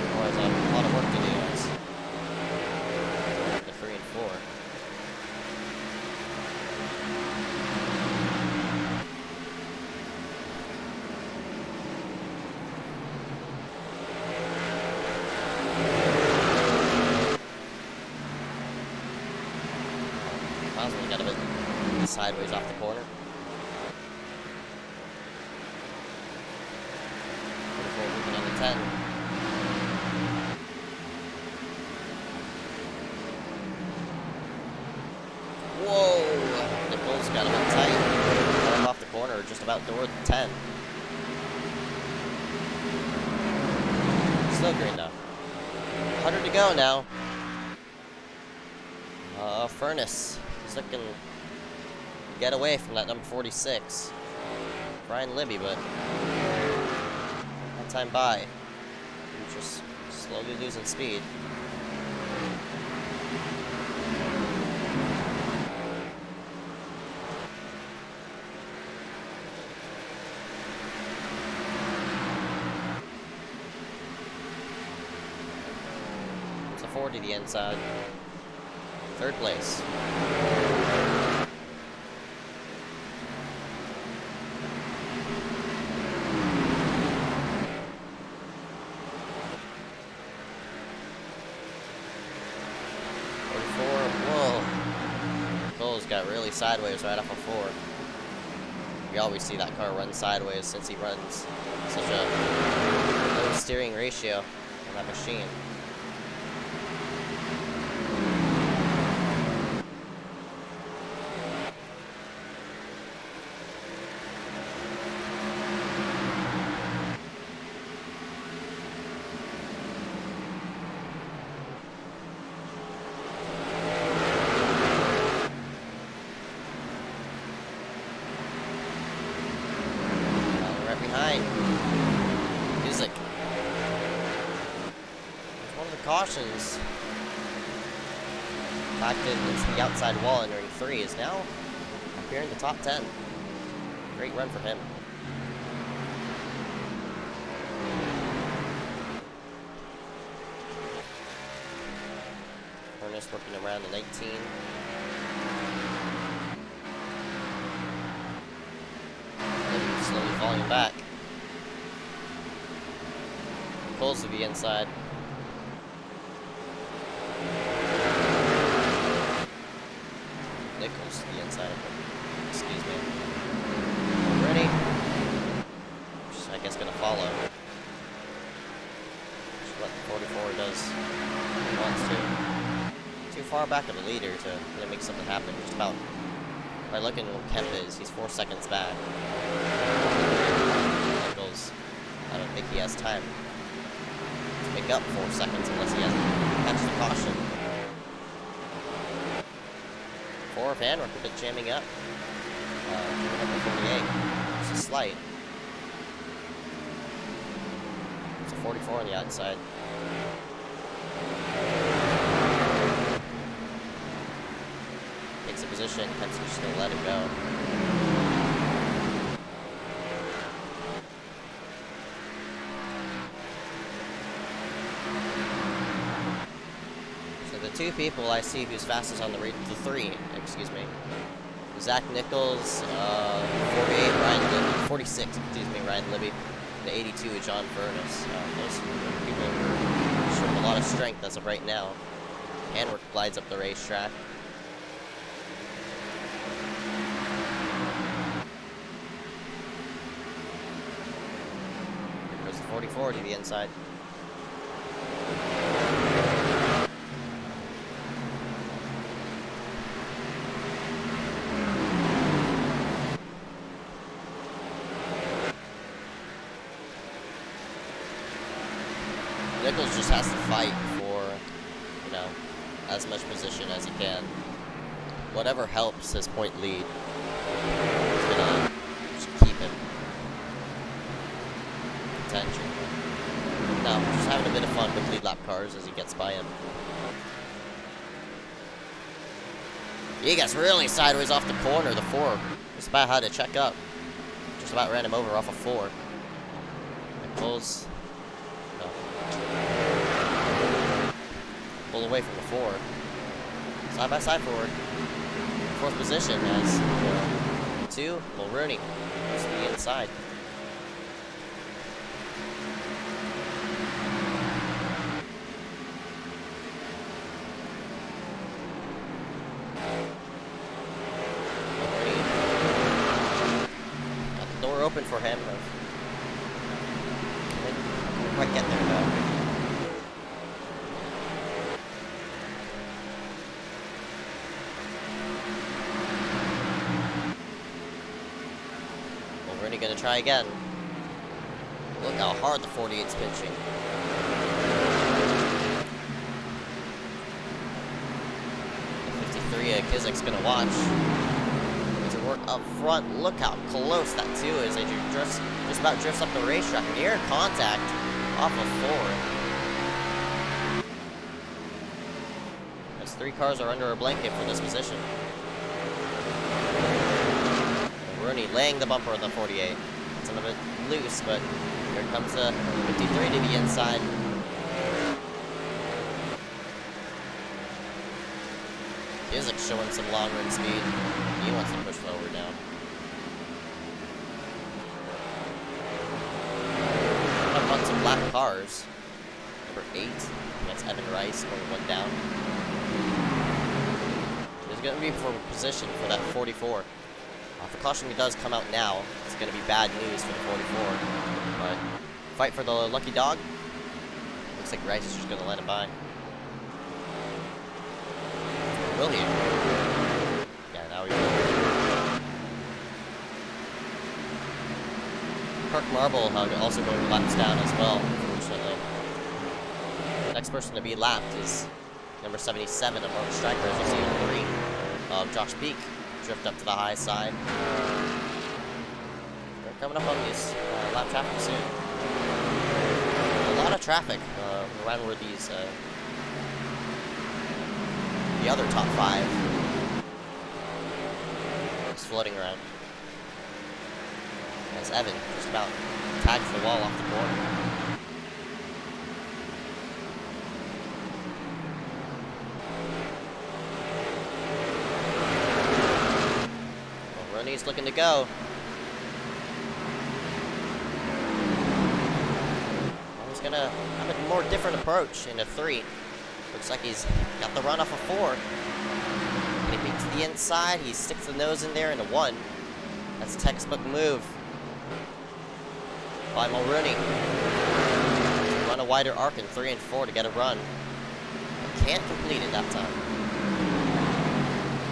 otherwise a lot of work to do as the 3 and 4. Got a bit sideways off the corner. Moving on the 10. just about door 10. Still green though. 100 to go now. Furnace. He's looking to get away from that number 46. Ryan Libby, but that time by. He's just slowly losing speed. It's a 40 to the inside. Third place. Got really sideways right off of 4. We always see that car run sideways since he runs such a low steering ratio on that machine. Music. There's one of the cautions. Backed it into the outside wall entering 3 is now appearing in the top 10. Great run for him. Furnace working around the 19. Slowly falling back. Coles to the inside. Nichols to the inside. Excuse me. Ready? Just, I guess, gonna follow. Just what the 44 does when he wants to. Too far back of the leader to really make something happen. Just about. By looking at what Kemp is, he's 4 seconds back. Nichols, I don't think he has time to make up 4 seconds unless he has catches the caution. 4 of Hanrock a bit jamming up. Number 48. It's a slight. It's a 44 on the outside. Takes a position, Kemp's just gonna let it go. Two people I see who's fastest on the 3, excuse me. Zach Nichols, 48, Ryan Libby, 46, excuse me, Ryan Libby, and 82, John Furness. Those people are showing a lot of strength as of right now. Hanwork glides up the racetrack. There goes the 44 to the inside. Nichols just has to fight for, you know, as much position as he can. Whatever helps his point lead, he's gonna just keep him in contention. No, just having a bit of fun with lead lap cars as he gets by him. He gets really sideways off the corner, the 4. Just about had to check up. Just about ran him over off of 4. Nichols. Pull away from the 4. Side by side forward. 4th position as 2. Mulrooney goes to the inside. Mulrooney. Got the door open for him. Couldn't quite get there though. try again. Look how hard the 48's pitching. The 53, Kizik's gonna watch. Needs to work up front. Look how close that 2 is. They just about drifts up the racetrack. Near contact off of 4. As 3 cars are under a blanket for this position. Rooney laying the bumper on the 48. It's a little bit loose, but here comes the 53 to the inside. Kizik's showing some long run speed. He wants to push lower down. Up on some black cars. Number 8. That's Evan Rice going 1 down. There's going to be for position for that 44. If the caution does come out now, it's going to be bad news for the 44. But fight for the lucky dog. Looks like Rice is just going to let him by. Will he? Yeah, now he will. Kirk Marble also going laps down as well, unfortunately. The next person to be lapped is number 77 of Mark Stryker, as you see in 3 of Josh Peak. Drift up to the high side. We're coming up on these lap traffic soon. A lot of traffic around where these the other top 5 is floating around. As Evan just about tags the wall off the corner. He's looking to go. Well, he's gonna have a more different approach in a 3. Looks like he's got the run off a 4. Getting to the inside, he sticks the nose in there in a 1. That's a textbook move by Mulrooney. Run a wider arc in 3 and 4 to get a run. But can't complete it that time.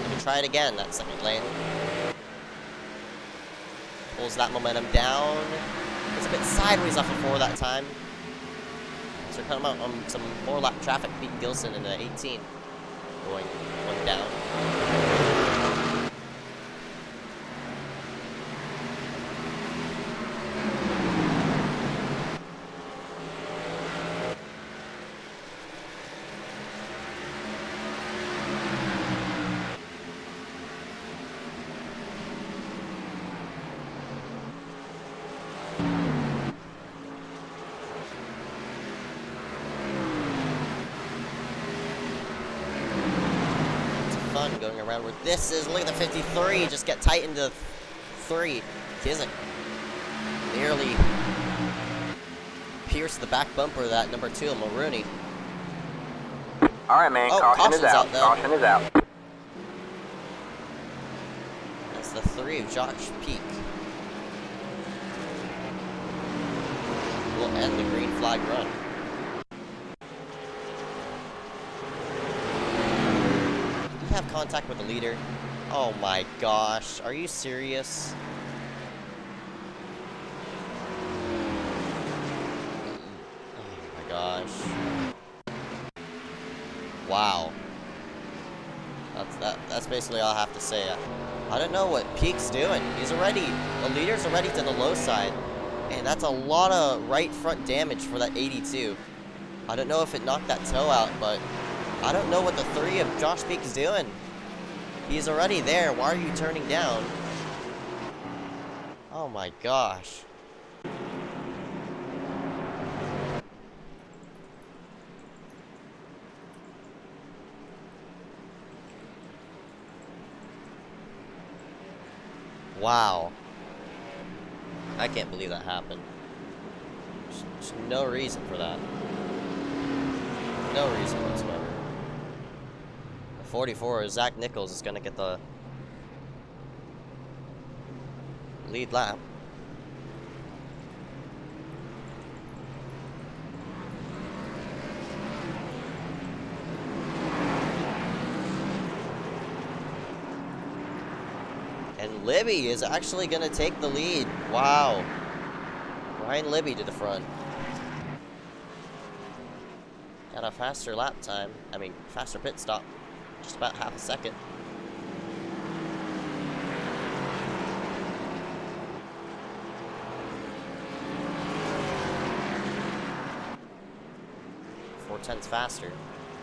Gonna try it again, that second lane. Pulls that momentum down. It's a bit sideways off of 4 that time. So we're coming out on some more lap traffic. Pete Gilson in the 18. Going 1 down. Going around where this is. Look at the 53. Just get tight into 3. Kizik nearly pierced the back bumper of that number 2, Mulrooney. Alright, man. Oh, caution is out. though. Caution is out. That's the 3 of Josh Peak. Will end the green flag run. Have contact with the leader. Oh my gosh, are you serious? Oh my gosh. Wow. That's basically all I have to say. I don't know what Peak's doing. The leader's already to the low side. And that's a lot of right front damage for that 82. I don't know if it knocked that toe out, but I don't know what the 3 of Josh Peak's doing. He's already there. Why are you turning down? Oh my gosh. Wow. I can't believe that happened. There's no reason for that. No reason whatsoever. The 44, Zach Nichols, is going to get the lead lap. And Libby is actually going to take the lead. Wow. Ryan Libby to the front. Got a faster lap time. I mean, faster pit stop. Just about half a second. .4 faster.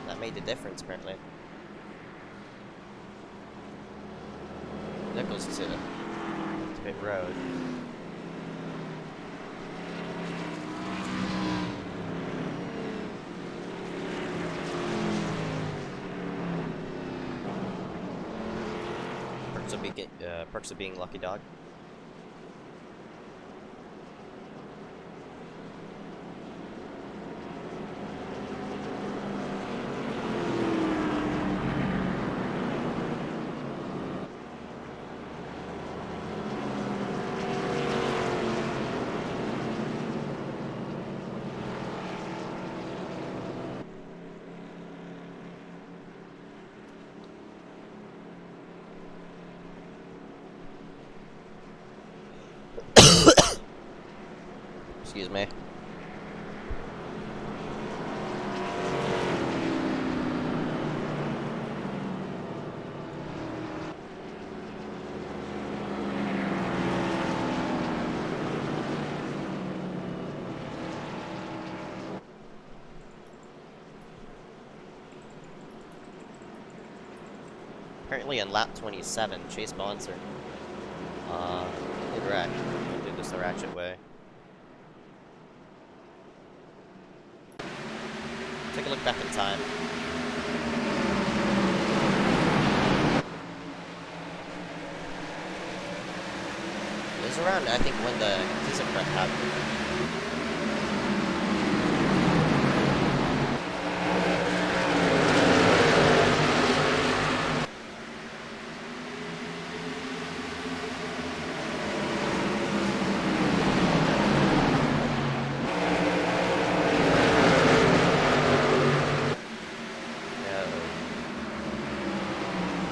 That made the difference, apparently. Nichols to pit road. Perks of being lucky dog. Excuse me. Apparently in lap 27, Chase Bonser did wreck. Did this the ratchet way. Take a look back in time. It was around, I think, when the Kizim wreck happened.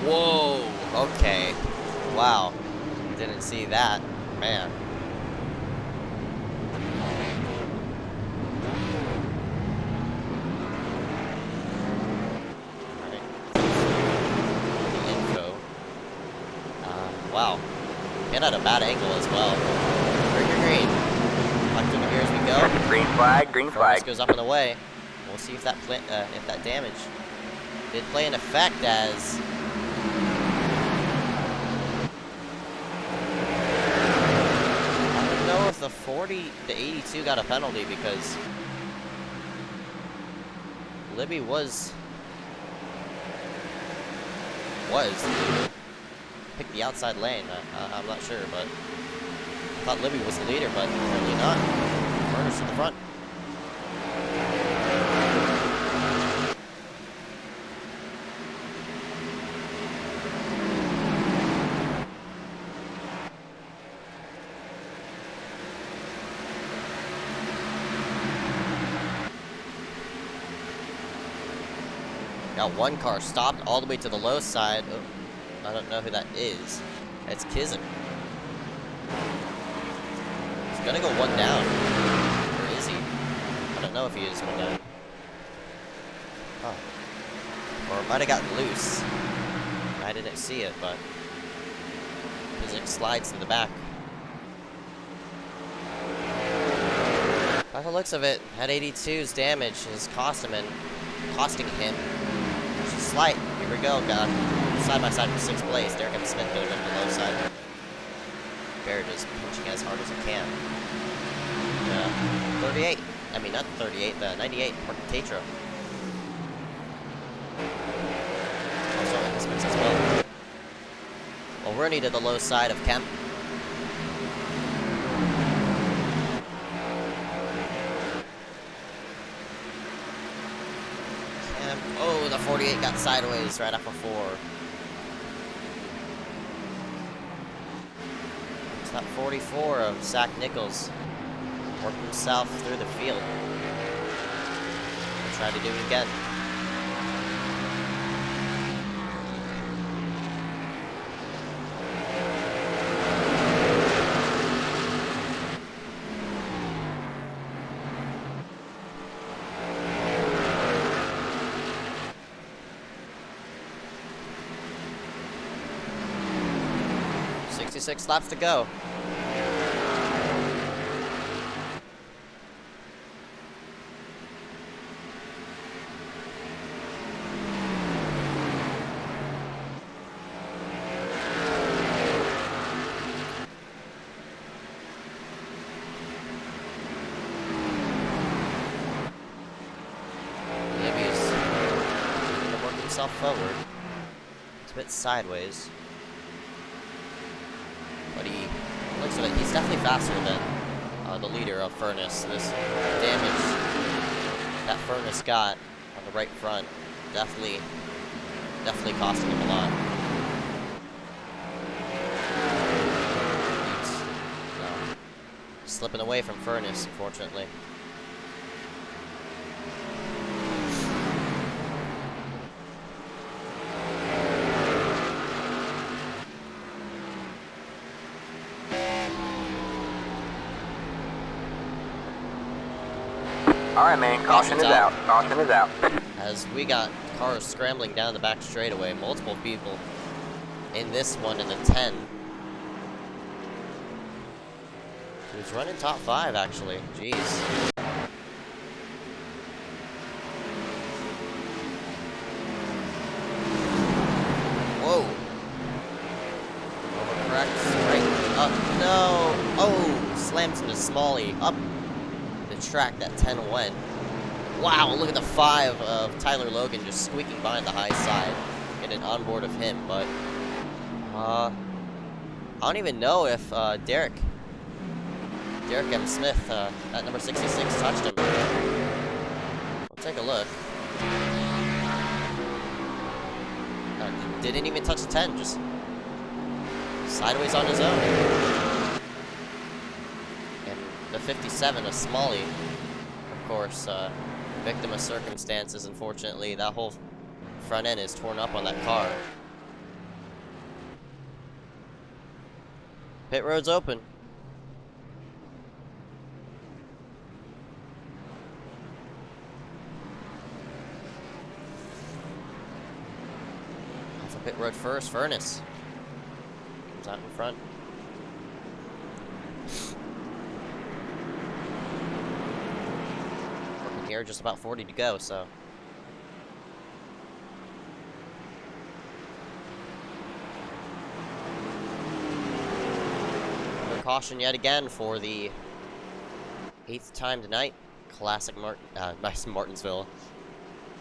Whoa, okay. Wow. Didn't see that. Man. Alright. The info. Wow. Hit at a bad angle as well. Green. Back to the gear as we go. Green flag, green flag. Goes up and away. We'll see if that damage did play an effect as if the 82 got a penalty because Libby was picked the outside lane. I'm not sure, but I thought Libby was the leader, but apparently not. Burners to the front. Got one car stopped all the way to the low side. Oh, I don't know who that is. It's Kizim. He's gonna go one down. Or is he? I don't know if he is one down. Huh. Or it might have gotten loose. I didn't see it, but Kizim slides to the back. By the looks of it, that 82's damage is costing him. Slight. Here we go, got side by side for 6th place. Derek and Smith going to the low side. Barrett is punching as hard as he can. 38. I mean, not 38, the 98. Mark Tatro. Also in this mix as well. Well, Rooney to the low side of Kemp. Oh, the 48 got sideways right off of 4. It's that 44 of Zach Nichols. Worked himself through the field. We'll try to do it again. 66 laps to go. Forward. It's a bit sideways. But he looks at it, he's definitely faster than the leader of Furnace. This damage that Furnace got on the right front definitely costing him a lot. He's slipping away from Furnace, unfortunately. Alright, man, caution is out. Caution is out. As we got cars scrambling down the back straightaway, multiple people in this one in the 10. He was running top 5, actually. Jeez. Whoa. Overcorrects right up. No. Oh, slams into Smalley up track that 10 went. Wow, look at the 5 of Tyler Logan just squeaking by the high side. Getting on board of him, but I don't even know if Derek M. Smith at number 66 touched him. We'll take a look. Didn't even touch the 10, just sideways on his own. The 57 of Smalley, of course, victim of circumstances. Unfortunately, that whole front end is torn up on that car. Pit road's open. Off the pit road first, Furnace comes out in front. Here, just about 40 to go, so. Another caution yet again for the 8th time tonight. Classic Martinsville.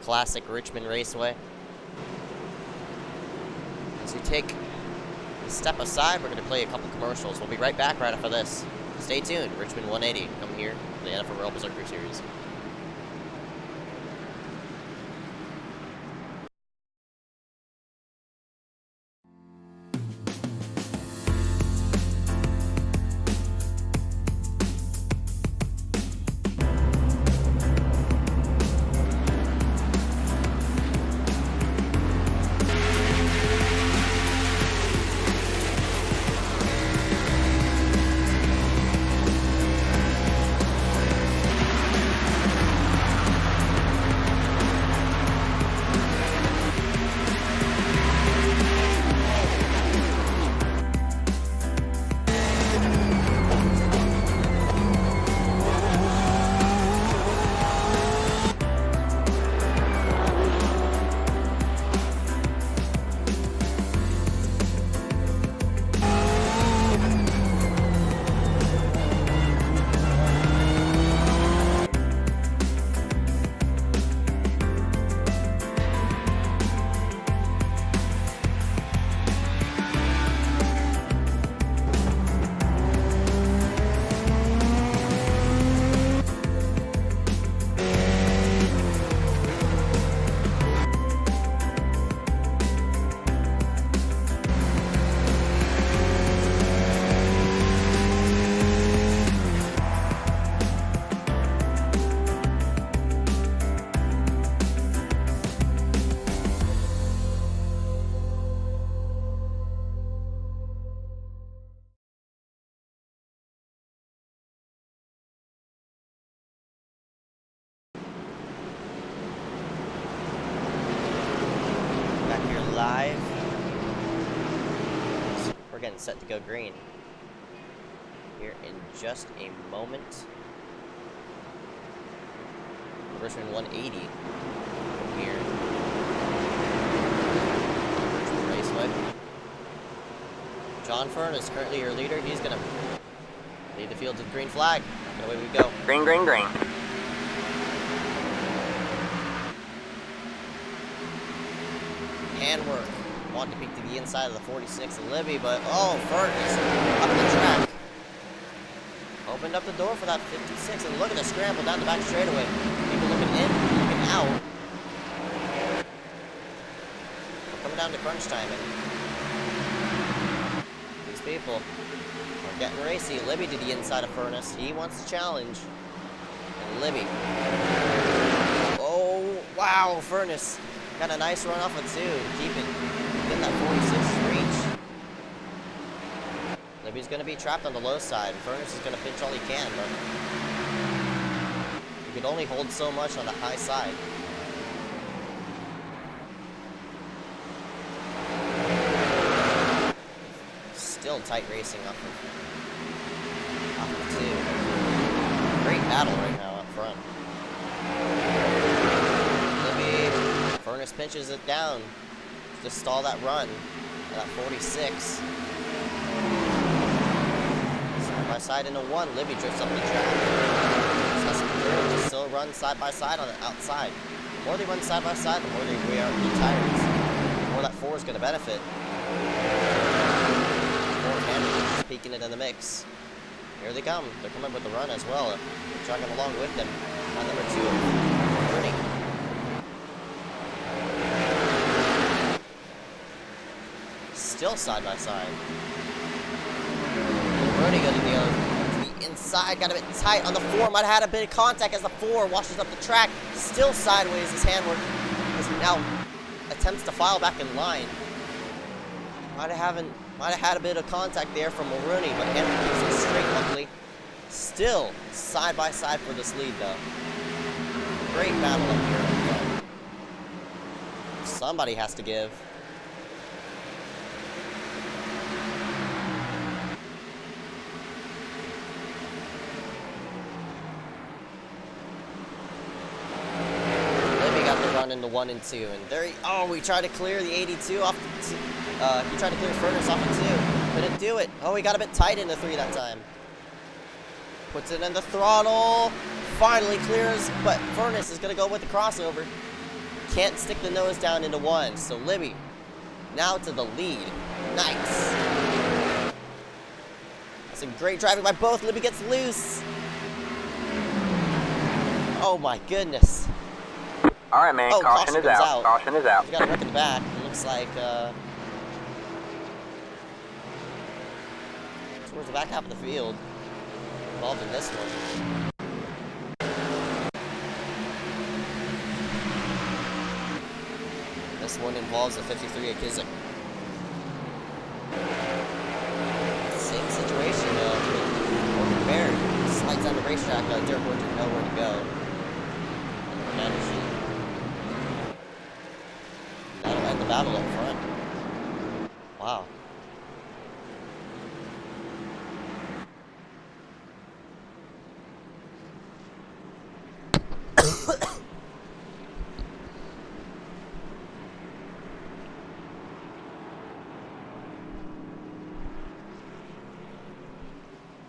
Classic Richmond Raceway. As we take a step aside, we're going to play a couple commercials. We'll be right back right after this. Stay tuned. Richmond 180 coming here for the NFRL Berserker Series. flag and set to go green. Here in just a moment. Richmond 180 from here. Richmond Raceway. John Fern is currently your leader. He's gonna lead the field to the green flag. And away we go. Green, green, green. Handwork. Want to peek to the inside of the 46 of Libby, but oh, Fern is up the track. Opened up the door for that 56, and look at the scramble down the back straightaway. People looking in, looking out. We're coming down to crunch time, and these people are getting racy. Libby to the inside of Furnace. He wants to challenge. And Libby. Oh, wow, Furnace got a nice run off of 2. Keep it. Get that 46 reach. Libby's going to be trapped on the low side. Furnace is going to pinch all he can, but he could only hold so much on the high side. Still tight racing off of 2. Great battle right now up front. Libby, Furnace pinches it down to stall that run. That 46. By side into 1, Libby drifts up the track. Just still run side by side on the outside. The more they run side by side, the more they wear out the tires. The more that 4 is going to benefit. 4 is just peeking it in the mix. Here they come. They're coming with the run as well. They're dragging along with them. On number 2, Bernie. Still side by side. Bernie going to the inside, got a bit tight on the 4. Might have had a bit of contact as the 4 washes up the track. Still sideways as Handwork as he now attempts to file back in line. Might have had a bit of contact there from Mulrooney, but Handwork keeps it straight luckily. Still side by side for this lead though. Great battle up here. Somebody has to give. Into 1 and 2, and there we tried to clear the 82 off the he tried to clear Furnace off of 2, couldn't do it. Oh, he got a bit tight into 3 that time. Puts it in the throttle, finally clears, but Furnace is gonna go with the crossover. Can't stick the nose down into 1, so Libby now to the lead. Nice. Some great driving by both. Libby gets loose. Oh my goodness. All right, man. Caution is out. Caution is out. He's got a wreck in the back. It looks like towards the back half of the field. Involved in this one. This one involves the 53 of Kizik. Same situation. Morgan Barrett slides down the racetrack. Derek Wood didn't know where to go. That'll end the battle up front. Wow.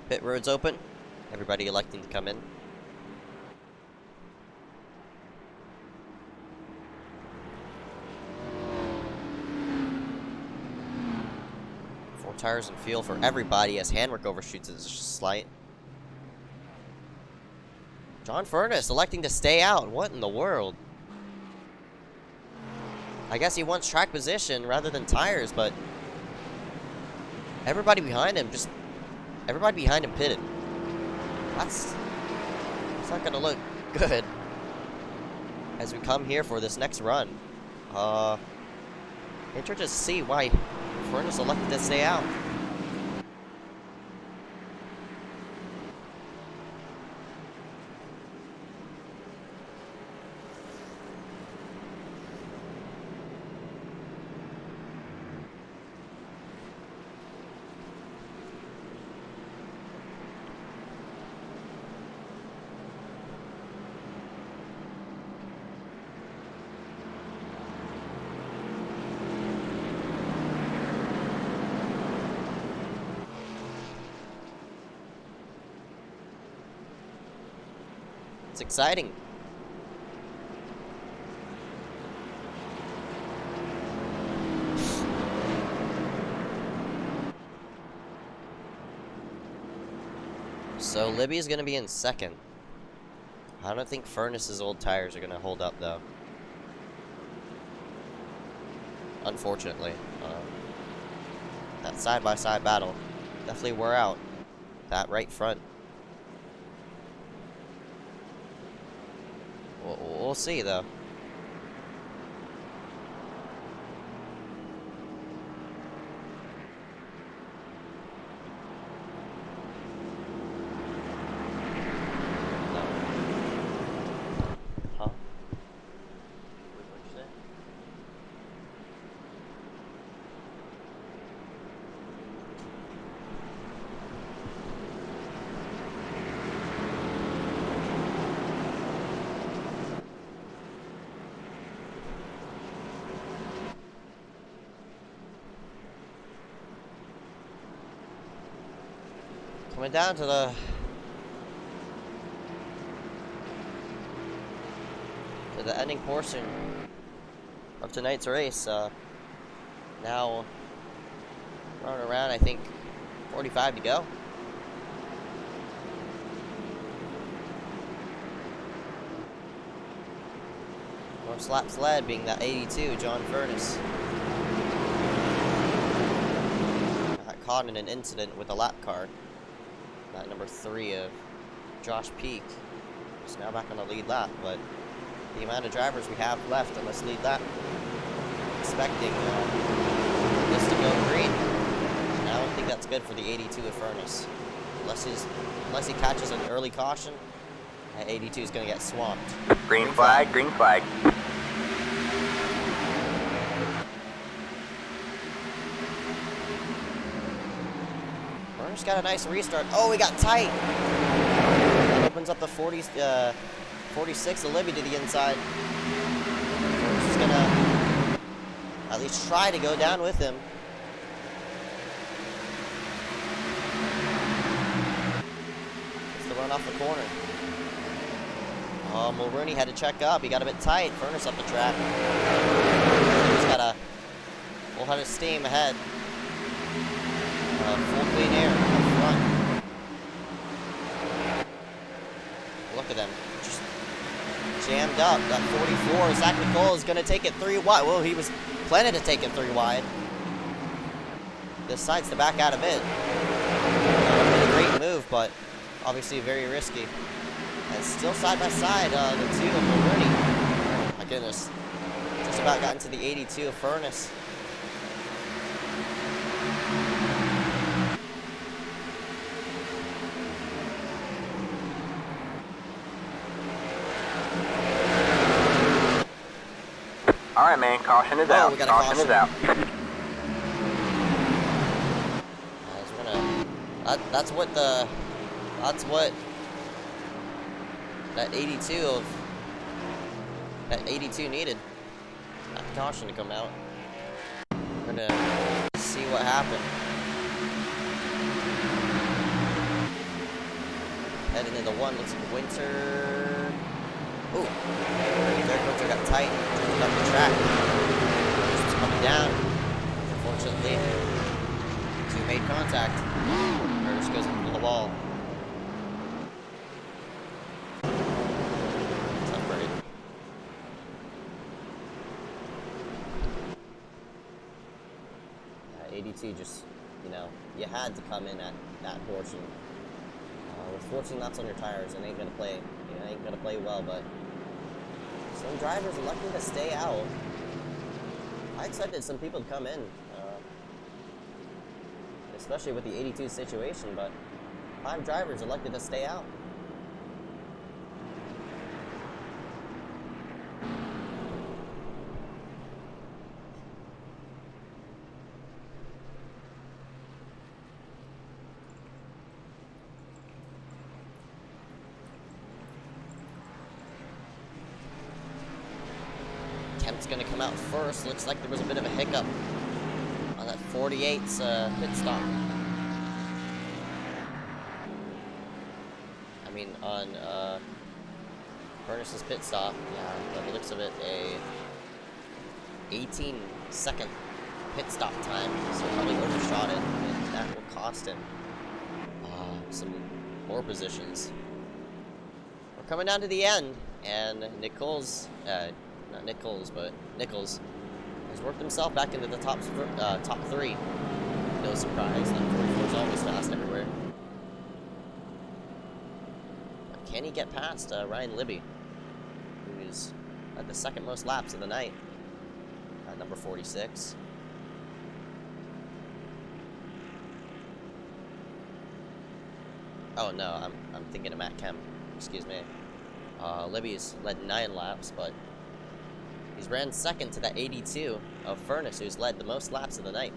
Pit road's open. Everybody electing to come in. Tires and fuel for everybody as Handwork overshoots it slight. John Furnace electing to stay out. What in the world? I guess he wants track position rather than tires, but everybody behind him pitted. That's not gonna look good as we come here for this next run. Interested to see why Furnace elected to stay out. It's exciting. So Libby's gonna be in second. I don't think Furness's old tires are gonna hold up though. Unfortunately, that side-by-side battle definitely wore out. That right front. We'll see though. Coming down to the ending portion of tonight's race. Now running around, I think 45 to go. Most laps led being that 82, John Furness. Got caught in an incident with a lap car. That number 3 of Josh Peak is now back on the lead lap, but the amount of drivers we have left on this lead lap, expecting this to go green. And I don't think that's good for the 82 of Furness. Unless he catches an early caution, that 82 is going to get swamped. Green flag, green flag. Furness got a nice restart. Oh, he got tight. That opens up the 46 of Libby to the inside. Furness is going to at least try to go down with him. Gets the run off the corner. Mulrooney had to check up. He got a bit tight. Furness up the track. He's got a full head of steam ahead. Full clean air up front. Look at them. Just jammed up. That 44. Zach Nicole is going to take it 3 wide. Well, he was planning to take it 3 wide. Decides to back out of it. A great move, but obviously very risky. And still side by side, the 2 of Mulrooney. Oh my goodness. Just about got into the 82 of Furness. All right, man. Caution is out. We got a Caution is out. That's what that 82 needed. That caution to come out. We're gonna see what happened. Heading into one, looks like Winter. Ooh, Derek Winter got tight, drifted up the track. This was coming down. Unfortunately, 2 made contact. Curtis goes into the wall. Separated. 82 just, you had to come in at that portion. With 14 laps on your tires, it ain't gonna play well, but some drivers are lucky to stay out. I expected some people to come in, especially with the 82 situation, but 5 drivers elected to stay out. Kemp's going to come out first. Looks like there was a bit of a hiccup on that 48's pit stop. I mean, on Furness's pit stop. Yeah, by the looks of it, a 18-second pit stop time, so probably overshot it, and that will cost him some more positions. We're coming down to the end, and Nichols, not Nichols, but Nichols, has worked himself back into the top 3. No surprise, that 44 is always fast everywhere. But can he get past Ryan Libby, who is at the second most laps of the night, at number 46? Oh no, I'm thinking of Matt Kemp. Excuse me. Libby's led 9 laps, but he's ran second to that 82 of Furness, who's led the most laps of the night.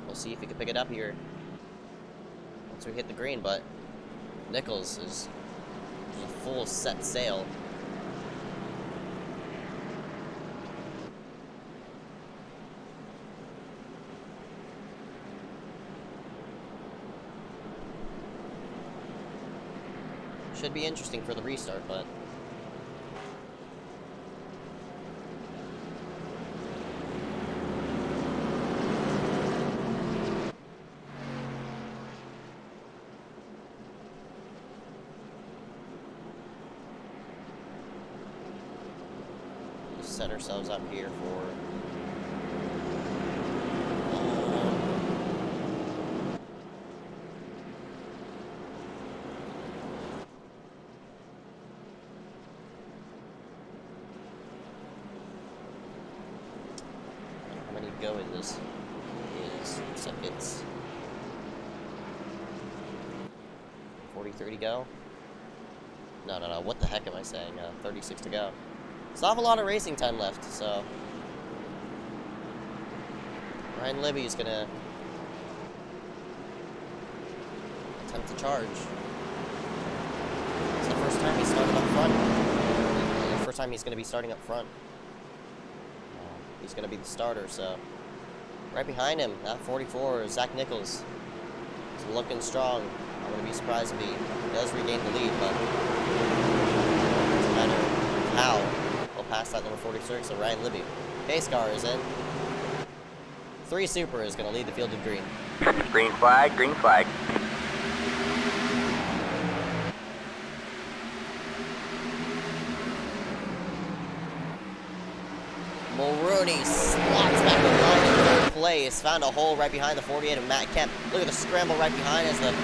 We'll see if he can pick it up here once we hit the green, but Nichols is a full set sail. Should be interesting for the restart, but set ourselves up here for how many go in this is, looks like it's 43 to go. No, what the heck am I saying? 36 to go. Still have a lot of racing time left, so Ryan Libby is gonna attempt to charge. It's the first time he started up front. The first time he's gonna be starting up front. He's gonna be the starter, so right behind him, that 44 is Zach Nichols. He's looking strong. I wouldn't be surprised if he does regain the lead, but it doesn't matter how. Past that number 46, so Ryan Libby. Pace car is in. 3 Super is going to lead the field in green. Green flag, green flag. Mulrooney slots back along in 3rd place. Found a hole right behind the 48 of Matt Kemp. Look at the scramble right behind as the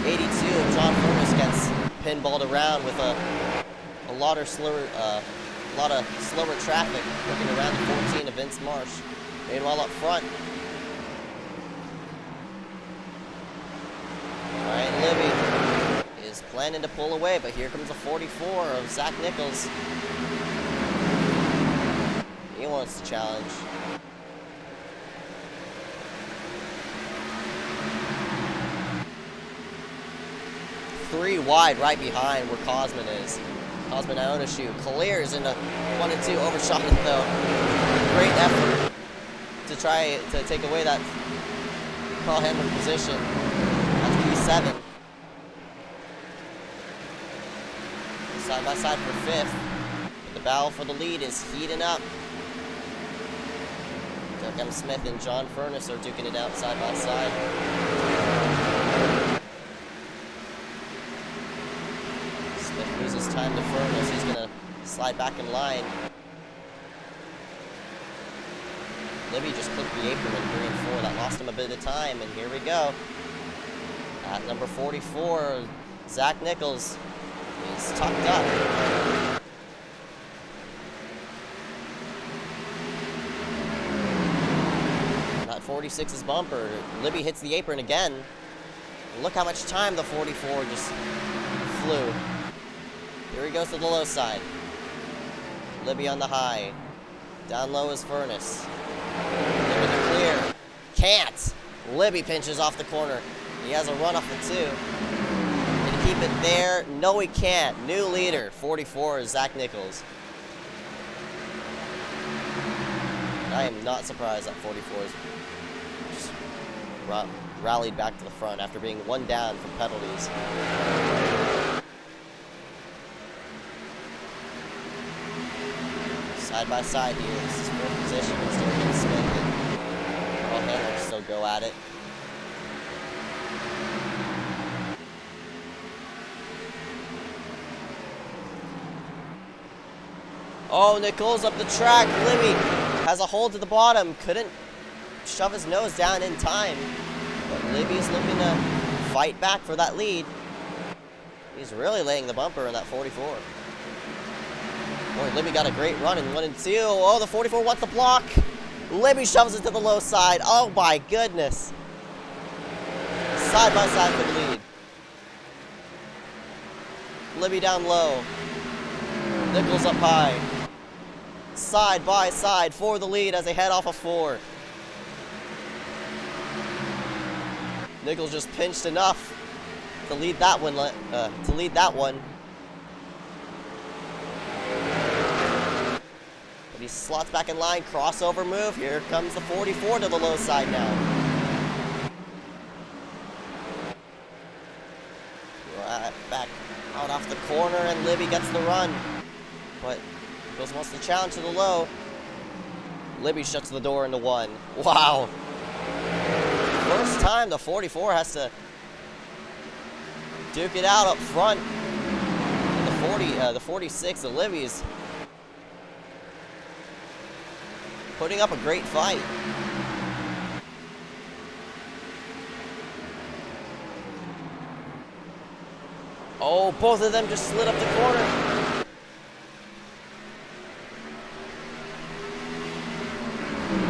82 of John Furness gets pinballed around with a lot of slower traffic looking around the 14 of Vince Marsh. Meanwhile up front, Ryan Libby is planning to pull away, but here comes the 44 of Zach Nichols. He wants to challenge. Three wide right behind where Cosman is. Cosman Ionescu clears into 1 and 2, overshot it though. Great effort to try to take away that Carl Hamlin position. That's P7. Side by side for 5th. But the battle for the lead is heating up. Doug M. Smith and John Furness are duking it out side by side. Loses time to Furness. He's going to slide back in line. Libby just clipped the apron in 3 and 4. That lost him a bit of time, and here we go. At number 44, Zach Nichols is tucked up. That 46's bumper. Libby hits the apron again. Look how much time the 44 just flew. Here he goes to the low side. Libby on the high. Down low is Furness. There the clear. Can't. Libby pinches off the corner. He has a run off the 2. Can he keep it there? No, he can't. New leader, 44 is Zach Nichols. I am not surprised that 44 is just rallied back to the front after being 1 down from penalties. Side by side here. This is fourth position. It's still getting Smith. Carl Hamler still go at it. Oh, Nichols up the track. Libby has a hold to the bottom. Couldn't shove his nose down in time. But Libby's looking to fight back for that lead. He's really laying the bumper in that 44. Boy, Libby got a great run in 1 and 2. Oh, the 44 wants the block. Libby shoves it to the low side. Oh my goodness. Side by side for the lead. Libby down low. Nichols up high. Side by side for the lead as they head off a 4. Nichols just pinched enough to lead that one. But he slots back in line. Crossover move. Here comes the 44 to the low side now. Back out off the corner, and Libby gets the run. But Nichols wants the challenge to the low. Libby shuts the door into 1. Wow. First time the 44 has to duke it out up front. The 46, the Libby's putting up a great fight. Oh, both of them just slid up the corner.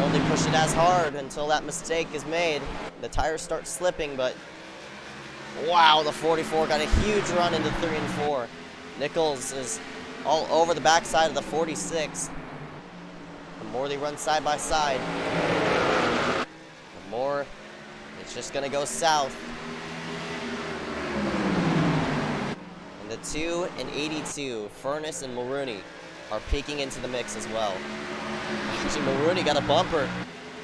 Only push it as hard until that mistake is made. The tires start slipping, but wow, the 44 got a huge run into 3 and 4. Nichols is all over the backside of the 46. The more they run side by side, the more it's just gonna go south. And the 2 and 82, Furness and Mulrooney, are peeking into the mix as well. Actually, Mulrooney got a bumper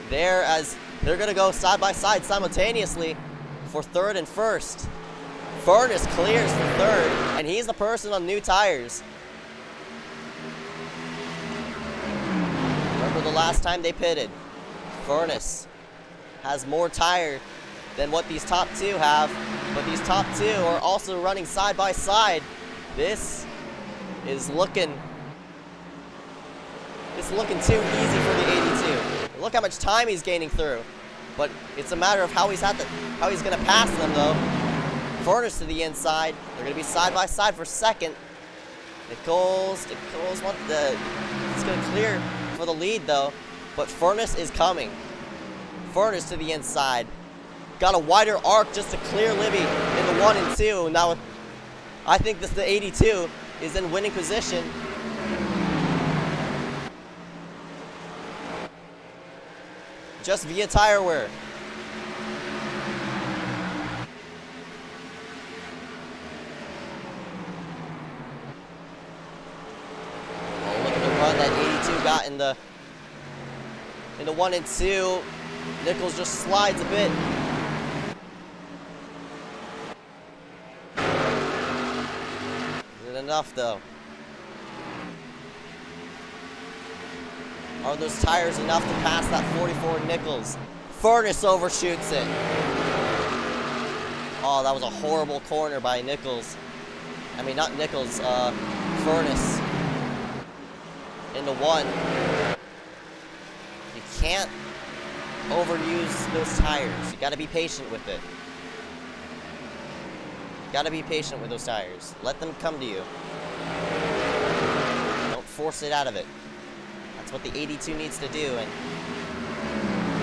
there as they're going to go side by side simultaneously for 3rd and 1st. Furness clears for 3rd, and he's the person on new tires. Remember the last time they pitted? Furness has more tire than what these top 2 have, but these top 2 are also running side by side. This is looking too easy for the 82. Look how much time he's gaining through. But it's a matter of how he's going to pass them, though. Furness to the inside. They're going to be side by side for 2nd. Nichols he's going to clear for the lead, though. But Furness is coming. Furness to the inside. Got a wider arc just to clear Libby in the 1 and 2. Now, I think the 82 is in winning position. Just via tire wear. Oh, look at the run that 82 got in the 1 and 2. Nichols just slides a bit. Is it enough though? Are those tires enough to pass that 44 Nichols? Furness overshoots it. Oh, that was a horrible corner by Nichols. I mean, not Nichols, Furness. Into 1. You can't overuse those tires. You gotta be patient with it. Gotta be patient with those tires. Let them come to you. Don't force it out of it. That's what the 82 needs to do, and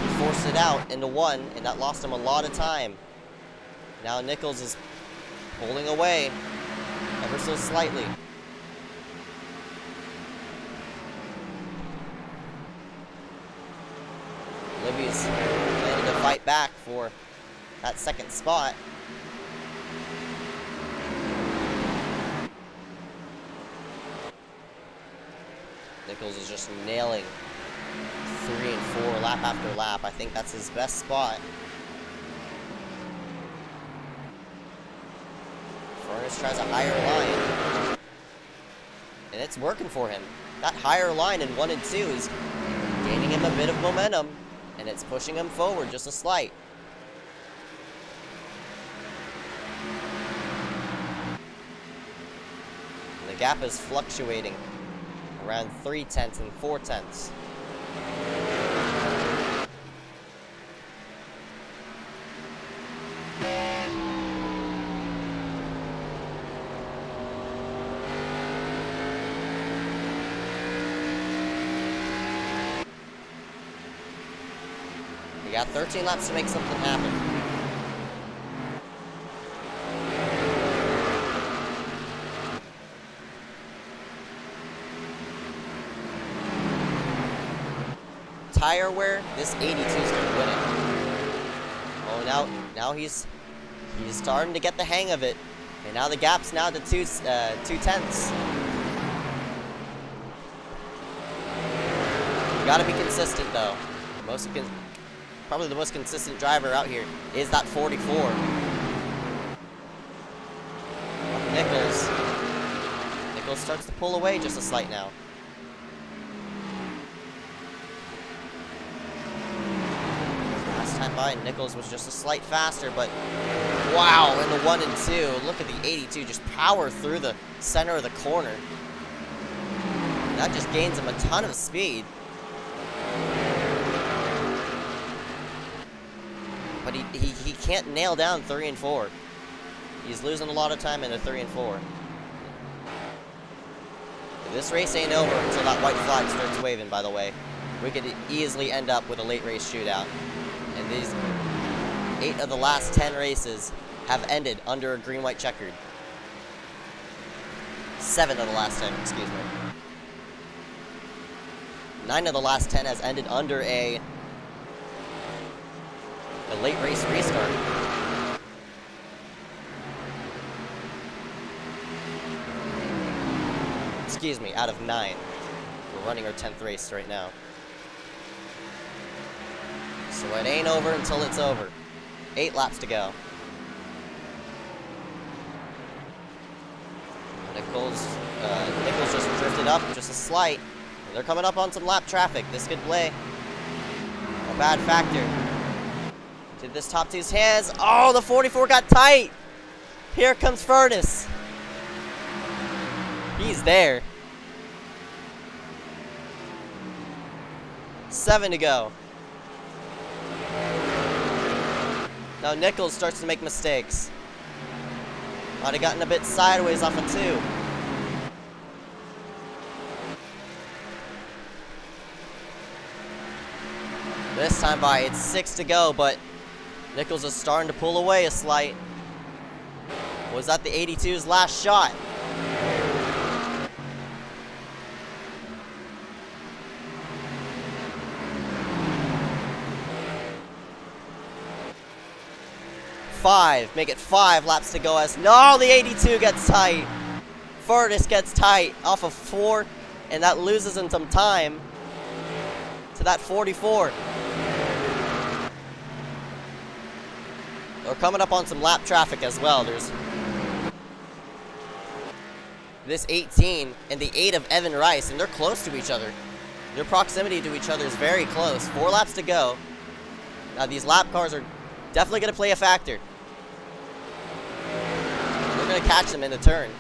he forced it out into 1, and that lost him a lot of time. Now Nichols is pulling away ever so slightly. Libby's planning to fight back for that 2nd spot. Nichols is just nailing 3 and 4 lap after lap. I think that's his best spot. Furness tries a higher line, and it's working for him. that higher line in 1 and 2 is gaining him a bit of momentum, and it's pushing him forward just a slight. And the gap is fluctuating around 3/10 and 4/10. We got 13 laps to make something happen. Tire wear, this 82 is going to win it. Oh, now he's starting to get the hang of it. And now the gap's now to 2/10. You got to be consistent though. Probably the most consistent driver out here is that 44. Nichols starts to pull away just a slight now. Last time by, Nichols was just a slight faster, but wow, in the 1 and 2, look at the 82 just power through the center of the corner. That just gains him a ton of speed. But he can't nail down 3 and 4. He's losing a lot of time in the 3 and 4. This race ain't over until that white flag starts waving, by the way. We could easily end up with a late race shootout. And these 8 of the last 10 races have ended under a green-white checkered. 7 of the last 10, excuse me. 9 of the last 10 has ended under a late race restart. Excuse me, out of 9. We're running our 10th race right now. So it ain't over until it's over. 8 laps to go. Nichols just drifted up just a slight. They're coming up on some lap traffic. This could play a bad factor. Did this top two's hands? Oh, the 44 got tight. Here comes Furnace. He's there. 7 to go. Now Nichols starts to make mistakes. Might have gotten a bit sideways off of 2. This time by, it's 6 to go, but Nichols is starting to pull away a slight. Was that the 82's last shot? Make it 5 laps to go as no, the 82 gets tight. Furnace gets tight off of 4, and that loses him some time to that 44. We're coming up on some lap traffic as well. There's this 18 and the 8 of Evan Rice, and they're close to each other. Their proximity to each other is very close. 4 laps to go. Now these lap cars are definitely going to play a factor. We're going to catch them in the turn.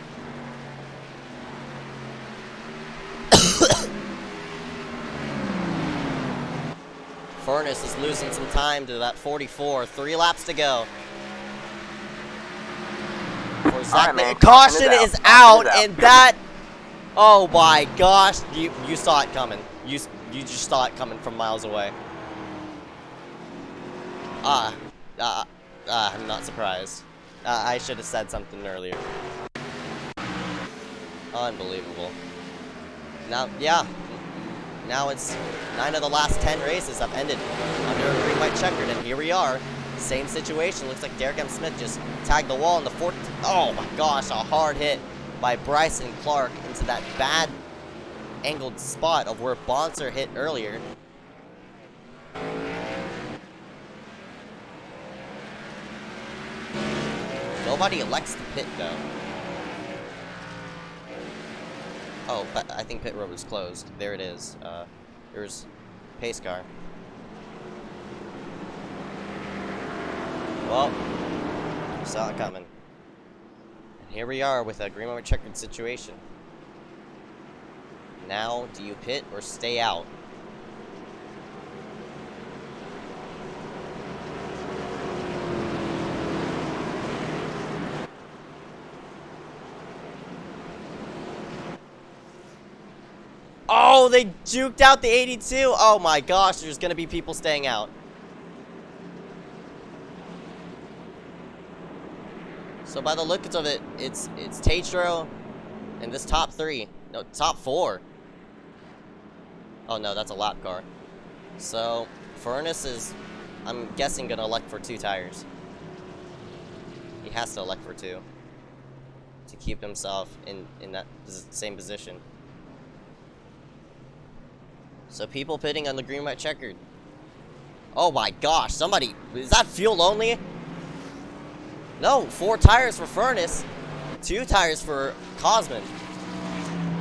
Furnace is losing some time to that 44. 3 laps to go. For Zach, right, caution is out, and that, oh my gosh, you saw it coming. You just saw it coming from miles away. I'm not surprised. I should have said something earlier. Unbelievable. Now, yeah. Now it's 9 of the last 10 races have ended under a green-white checkered, and here we are. Same situation. Looks like Derek M. Smith just tagged the wall in the 4th. Oh my gosh, a hard hit by Bryson Clark into that bad angled spot of where Bonser hit earlier. Nobody elects to pit though. Oh, but I think pit road was closed. There it is. There's pace car. Well, saw it coming. And here we are with a green white checkered situation. Now, do you pit or stay out? Oh, they juked out the 82. Oh my gosh, there's gonna be people staying out. So by the looks of it, it's Tatro and this top 3. No, top 4. Oh no, that's a lap car. So Furnace is, I'm guessing, gonna elect for 2 tires. He has to elect for 2 to keep himself in that same position. So people pitting on the green white checkered. Oh my gosh, somebody, is that fuel only? No, 4 tires for Furnace, 2 tires for Cosman.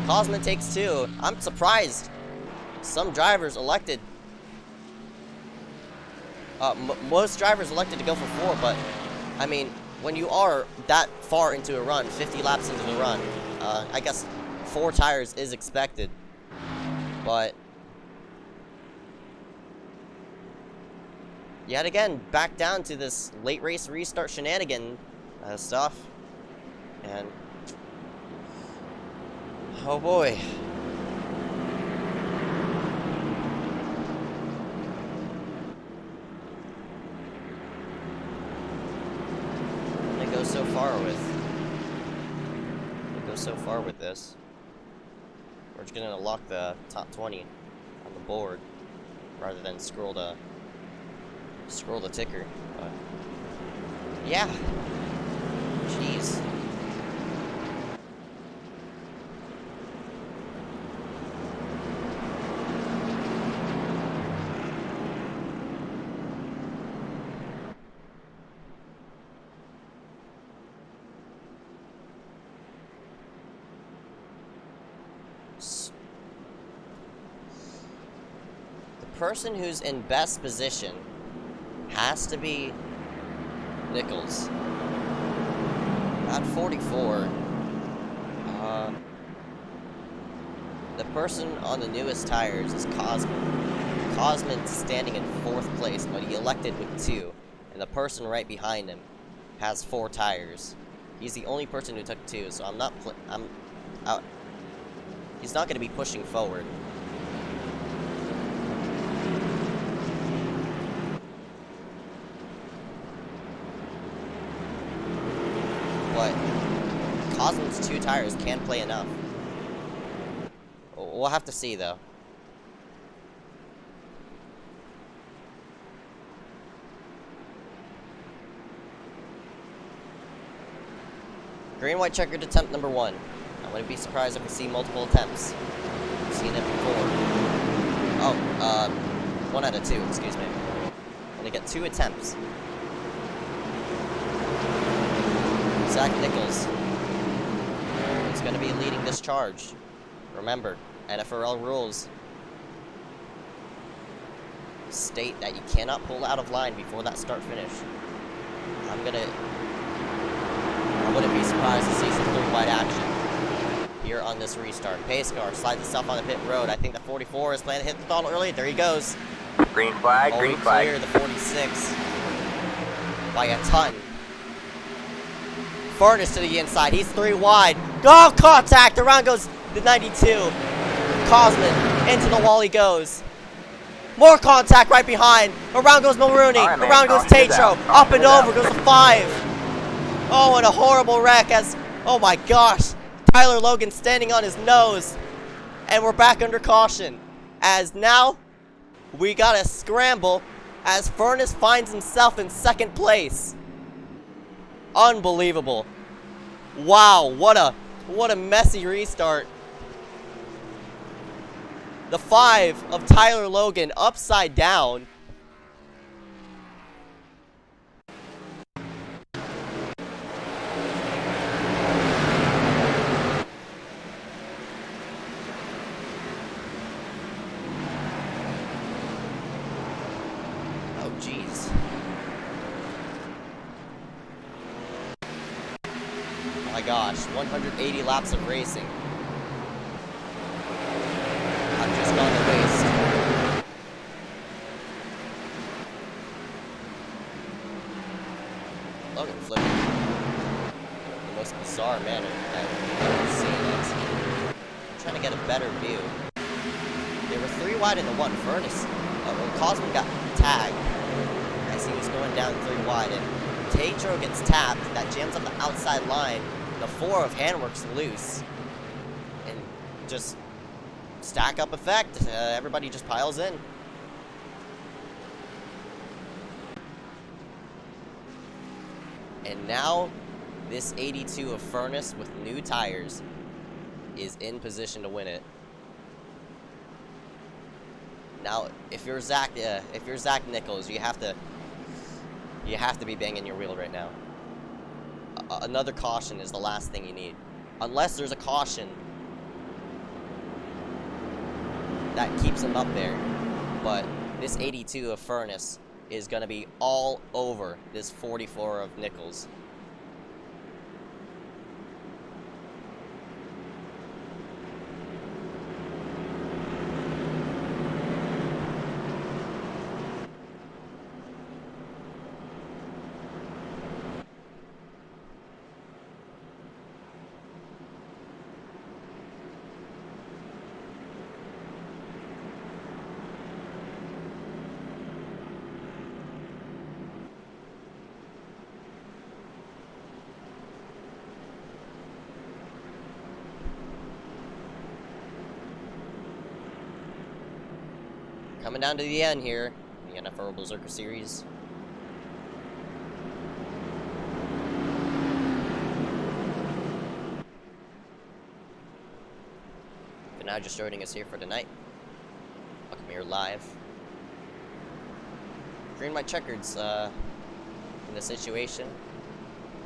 Cosman takes 2. I'm surprised. Some drivers elected. Most drivers elected to go for 4, but I mean, when you are that far into a run, 50 laps into the run, I guess 4 tires is expected. But yet again, back down to this late race restart shenanigan stuff. And oh boy. They go so far with this. We're just gonna lock the top 20 on the board rather than scroll the ticker. But yeah. Jeez. The person who's in best position has to be Nichols. At 44. The person on the newest tires is Cosman. Cosman's standing in 4th place, but he elected with 2. And the person right behind him has 4 tires. He's the only person who took 2, so I'm out. He's not going to be pushing forward. But Cosman's 2 tires can't play enough. We'll have to see, though. Green white checkered attempt number 1. I wouldn't be surprised if we see multiple attempts. We've seen it before. Oh, 1 out of 2, excuse me. Gonna get 2 attempts. Zach Nichols is going to be leading this charge. Remember, NFRL rules state that you cannot pull out of line before that start finish. I wouldn't be surprised to see some 3 wide action here on this restart. Pace car slides itself on the pit road. I think the 44 is planning to hit the throttle early. There he goes. Green flag, green flag. Clear the 46 by a ton. Furnace to the inside. He's 3 wide. Go! Contact! Around goes the 92. Cosman. Into the wall he goes. More contact right behind. Around goes Mulrooney. Right, around goes Tatro. Up and over goes the 5. Oh, and a horrible wreck as... Oh my gosh. Tyler Logan standing on his nose. And we're back under caution. As now, we got a scramble as Furnace finds himself in 2nd place. Unbelievable. Wow, what a messy restart. The 5 of Tyler Logan upside down. gosh, 180 laps of racing. I've just gone to waste. Logan flipping. The most bizarre manner I've ever seen this. I'm trying to get a better view. They were 3 wide in the one furnace. When Cosmo got tagged, as he was going down 3 wide, and Tatro gets tapped, that jams up the outside line. The 4 of Handwork's loose. And just stack up effect. Everybody just piles in. And now, this 82 of Furnace with new tires is in position to win it. Now, if you're Zach Nichols, you have to be banging your wheel right now. Another caution is the last thing you need, unless there's a caution that keeps him up there. But this 82 of Furnace is going to be all over this 44 of Nichols. Coming down to the end here, the NFRL Berserker series. But now just joining us here for tonight. Welcome here live. Green White Checkers in the situation.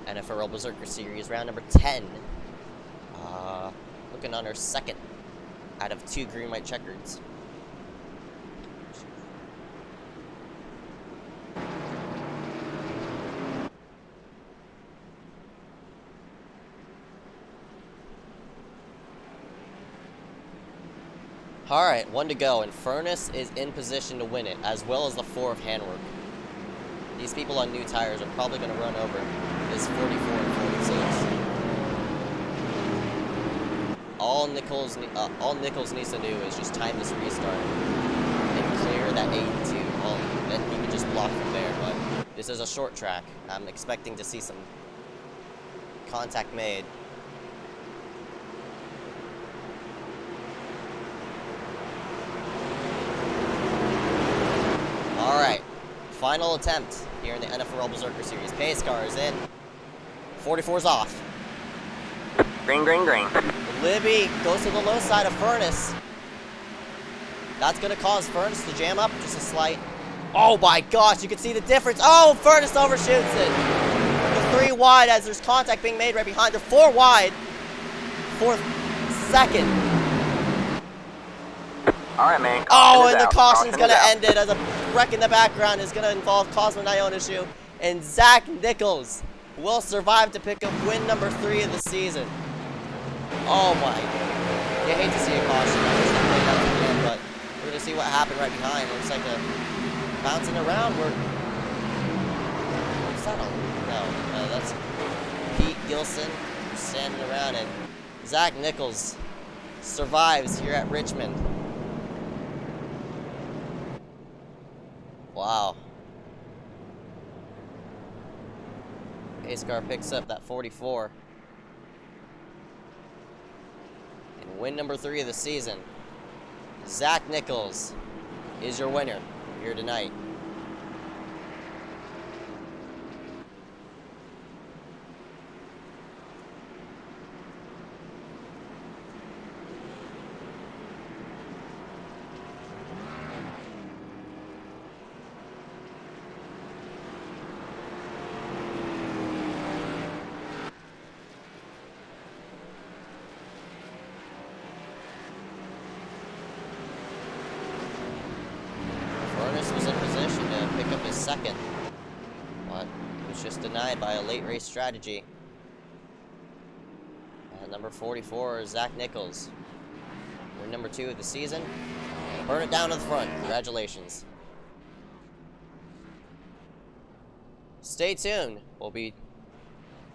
NFRL Berserker series, round number 10. Looking on our second out of 2 Green White Checkers. Alright, 1 to go, and Furnace is in position to win it, as well as the 4 of Handwork. These people on new tires are probably going to run over this 44 and 46. All Nichols needs to do is just time this restart and clear that 82. Well, then he can just block from there, but this is a short track. I'm expecting to see some contact made. Alright, final attempt here in the NFRL Berserker series. Pace car is in. 44's off. Green, green, green. Libby goes to the low side of Furnace. That's going to cause Furnace to jam up just a slight. Oh my gosh, you can see the difference. Oh, Furnace overshoots it. The 3 wide as there's contact being made right behind. They're 4 wide. 4th second. Alright, man. Oh, and the caution's going to end it as a wreck in the background is going to involve Cosmo Ionishu. And Zach Nichols will survive to pick up win number 3 of the season. Oh my. You hate to see a caution. I wish they played out to the end, but we're going to see what happened right behind. Looks like a bouncing around. What's that on? No, that's Pete Gilson who's standing around, and Zach Nichols survives here at Richmond. Wow. Pace car picks up that 44. And win number 3 of the season. Zach Nichols is your winner here tonight. Was in position to pick up his second, but it was just denied by a late race strategy. Number 44, Zach Nichols. We're number 2 of the season. Burn it down to the front. Congratulations. Stay tuned. We'll be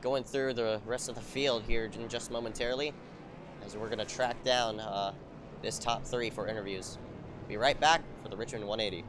going through the rest of the field here in just momentarily, as we're going to track down this top 3 for interviews. Be right back for the Richmond 180.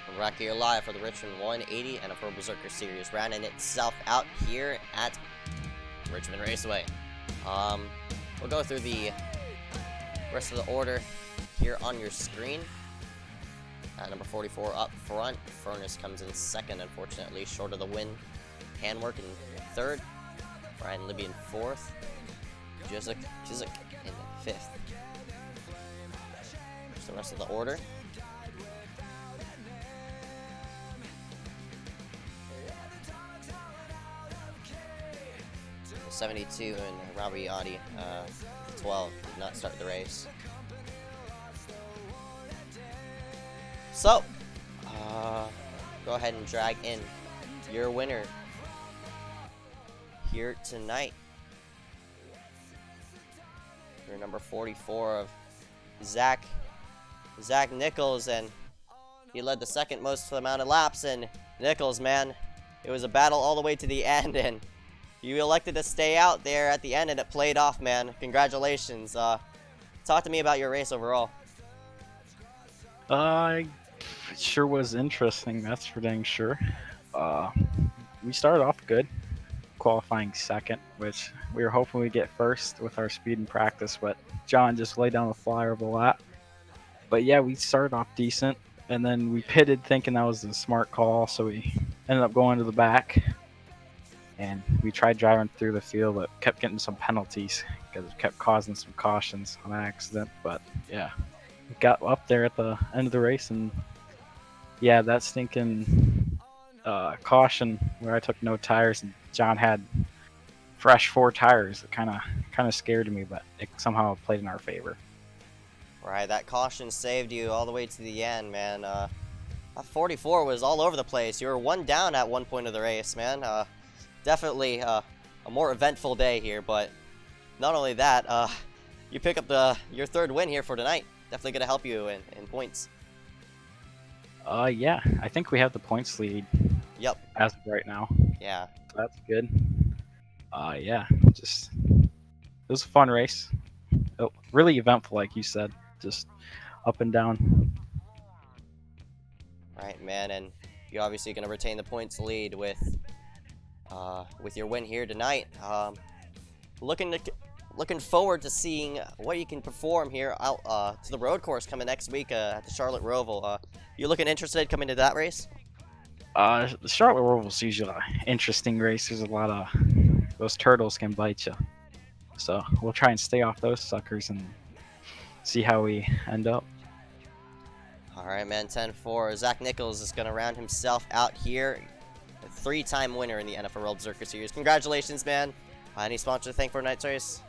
We're back here live for the Richmond 180 NFRL Berserker Series, rounding itself out here at Richmond Raceway. We'll go through the rest of the order here on your screen. Number 44 up front. Furnace comes in second, unfortunately, short of the win. Handwork in third. Brian Libby in fourth. Jizik in fifth. Here's the rest of the order. 72 and Robbie Audi, 12, did not start the race. So, go ahead and drag in your winner here tonight. Your number 44 of Zach Nichols, and he led the second most amount of laps. And Nichols, man, it was a battle all the way to the end, and you elected to stay out there at the end, and it played off, man. Congratulations. Talk to me about your race overall. It sure was interesting, that's for dang sure. We started off good, qualifying second, which we were hoping we'd get first with our speed and practice, but John just laid down the flyer of the lap. But yeah, we started off decent, and then we pitted thinking that was a smart call, so we ended up going to the back. And we tried driving through the field, but kept getting some penalties because it kept causing some cautions on accident. But yeah, we got up there at the end of the race, and yeah, that stinking caution where I took no tires and John had fresh 4 tires. It kind of scared me, but it somehow played in our favor. Right, that caution saved you all the way to the end, man. That 44 was all over the place. You were 1 down at one point of the race, man. Definitely a more eventful day here, but not only that, you pick up your 3rd win here for tonight. Definitely going to help you in points. Yeah, I think we have the points lead. Yep. As of right now. Yeah. So that's good. Yeah, just it was a fun race. Oh, really eventful, like you said. Just up and down. Right, man, and you're obviously going to retain the points lead with your win here tonight. Looking forward to seeing what you can perform here out to the road course coming next week at the Charlotte Roval. You looking interested coming to that race? The Charlotte Roval is usually an interesting race. There's a lot of those turtles can bite you, so we'll try and stay off those suckers and see how we end up. All right, man. 10-4. Zach Nichols is going to round himself out here. A 3-time winner in the NFRL Berserker Series. Congratulations, man. Any sponsor to thank for tonight's race?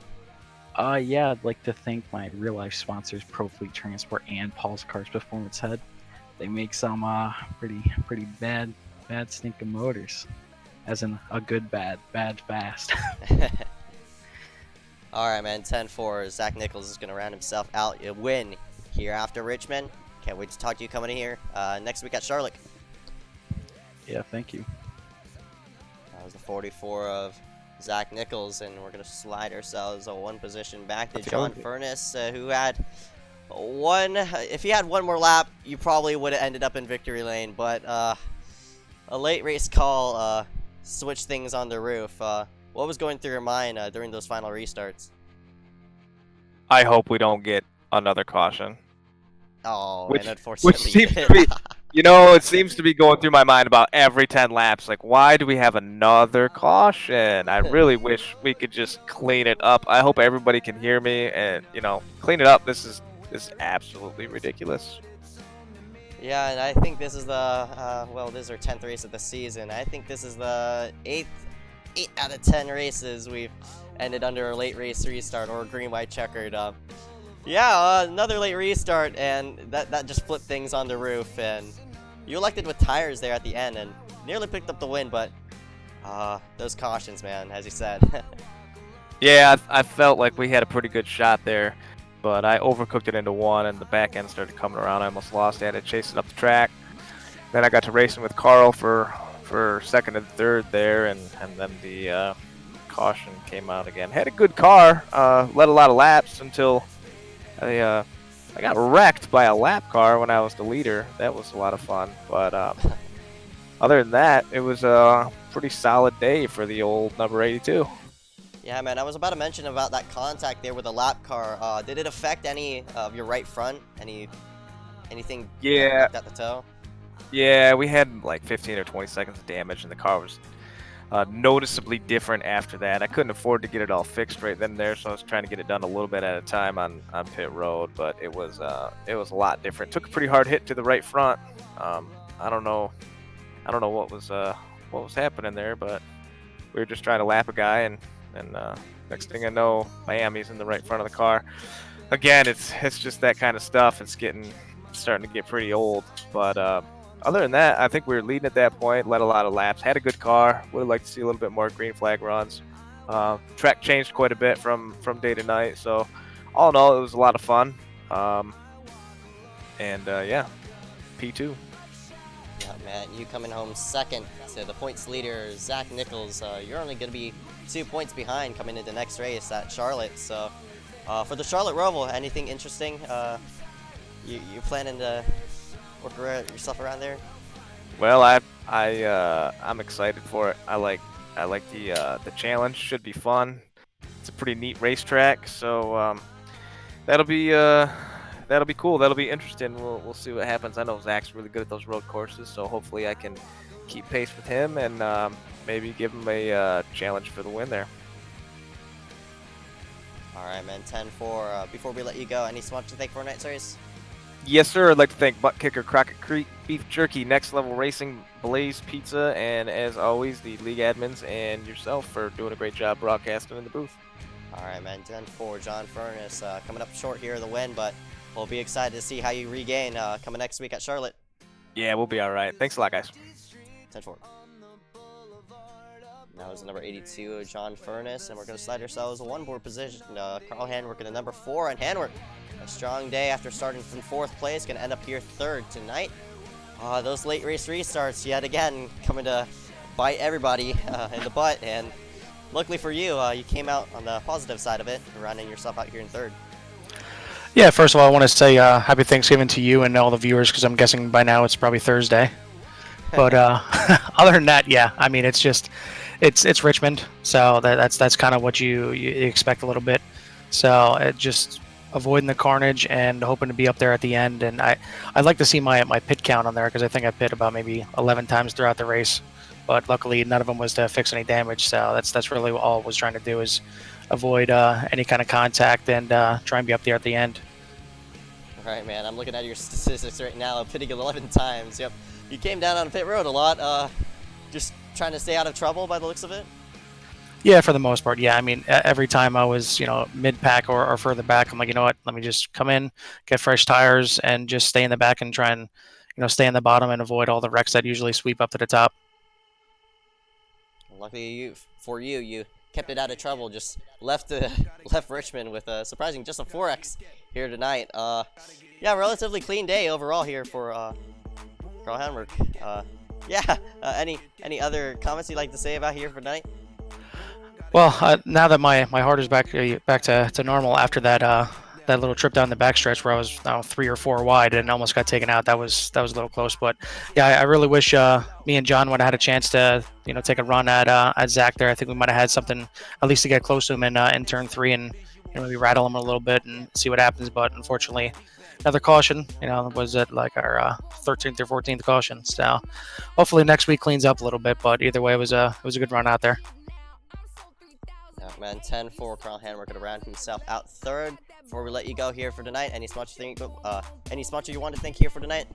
Yeah, I'd like to thank my real-life sponsors, Pro Fleet Transport and Paul's Cars Performance Head. they make some pretty bad stinking motors, as in a good bad fast. All right, man. 10-4. Zach Nichols is going to round himself out a win here after Richmond. Can't wait to talk to you coming in here next week at Charlotte. Yeah, thank you. That was the 44 of Zach Nichols, and we're going to slide ourselves a one position back to John Furness, who had one. If he had one more lap, you probably would have ended up in victory lane, but a late race call switched things on the roof. What was going through your mind during those final restarts? I hope we don't get another caution. Oh, Which and unfortunately, seems to be, it seems to be going through my mind about every 10 laps. Like, why do we have another caution? I really wish we could just clean it up. I hope everybody can hear me and, clean it up. This is absolutely ridiculous. Yeah, and I think this is the, this is our 10th race of the season. I think this is the 8 out of 10 races we've ended under a late race restart or green-white checkered. Another late restart, and that just flipped things on the roof, and you elected with tires there at the end and nearly picked up the win, but those cautions, man, as you said. Yeah, I felt like we had a pretty good shot there, but I overcooked it into one, and the back end started coming around. I almost lost it. I had to chase it up the track. Then I got to racing with Carl for second and third there, and then the caution came out again. Had a good car, led a lot of laps until I got wrecked by a lap car when I was the leader. That was a lot of fun, but other than that, it was a pretty solid day for the old number 82. Yeah, man, I was about to mention about that contact there with the lap car. Did it affect any of your right front? Anything Yeah. at the toe? Yeah, we had like 15 or 20 seconds of damage, and the car was noticeably different after that. I couldn't afford to get it all fixed right then and there, so I was trying to get it done a little bit at a time on pit road. But it was a lot different. Took a pretty hard hit to the right front. I don't know what was happening there, but we were just trying to lap a guy, and next thing I know, Miami's in the right front of the car. Again, it's just that kind of stuff. It's starting to get pretty old, but. Other than that, I think we were leading at that point, led a lot of laps, had a good car. Would have liked to see a little bit more green flag runs. Track changed quite a bit from day to night, so all in all, it was a lot of fun. P2. Yeah, man, you coming home second to the points leader, Zach Nichols. You're only going to be 2 points behind coming into the next race at Charlotte. So, for the Charlotte Roval, anything interesting? You planning to work yourself around there? Well, I'm excited for it. I like the challenge. Should be fun. It's a pretty neat racetrack, so that'll be cool. That'll be interesting. We'll see what happens. I know Zach's really good at those road courses, so hopefully I can keep pace with him and maybe give him a challenge for the win there. All right, man. 10-4. Before we let you go, any sponsors to thank for tonight's race? Yes, sir. I'd like to thank Butt Kicker, Crockett Creek Beef Jerky, Next Level Racing, Blaze Pizza, and as always, the league admins and yourself for doing a great job broadcasting in the booth. All right, man. 10-4. John Furness coming up short here of the win, but we'll be excited to see how you regain coming next week at Charlotte. Yeah, we'll be all right. Thanks a lot, guys. 10-4. That was number 82, John Furness, and we're going to slide ourselves a one-board position. Carl Handwerk in the number 4 on Handwerk. A strong day after starting from 4th place, going to end up here 3rd tonight. Those late race restarts, yet again, coming to bite everybody in the butt, and luckily for you, you came out on the positive side of it, rounding yourself out here in 3rd. Yeah, first of all, I want to say happy Thanksgiving to you and all the viewers, because I'm guessing by now it's probably Thursday. But other than that, yeah, I mean, it's Richmond, so that's kind of what you expect a little bit. So it just avoiding the carnage and hoping to be up there at the end. And I'd like to see my pit count on there, because I think I pit about maybe 11 times throughout the race, but luckily none of them was to fix any damage. So that's really all I was trying to do, is avoid any kind of contact and try and be up there at the end. All right, man. I'm looking at your statistics right now, pitting 11 times. Yep. You came down on pit road a lot. Just trying to stay out of trouble by the looks of it? Yeah, for the most part, yeah. I mean, every time I was, mid-pack or further back, I'm like, you know what, let me just come in, get fresh tires, and just stay in the back and try and, stay in the bottom and avoid all the wrecks that usually sweep up to the top. Luckily for you, you kept it out of trouble. Just left Richmond with a surprising just a 4x here tonight. Yeah, relatively clean day overall here for Carl Hanwerk. Yeah. Any other comments you'd like to say about here for tonight? Well, now that my heart is back to normal after that little trip down the backstretch where I was 3 or 4 wide and almost got taken out, that was a little close. But yeah, I really wish me and John would have had a chance to take a run at Zach there. I think we might have had something at least to get close to him in turn 3 and maybe rattle him a little bit and see what happens. But unfortunately, another caution. Was it like our 13th or 14th caution? So hopefully next week cleans up a little bit. But either way, it was a good run out there. Man, 10-4, Carl Hanwerk gonna round himself out third. Before we let you go here for tonight, any sponsor you want to thank here for tonight?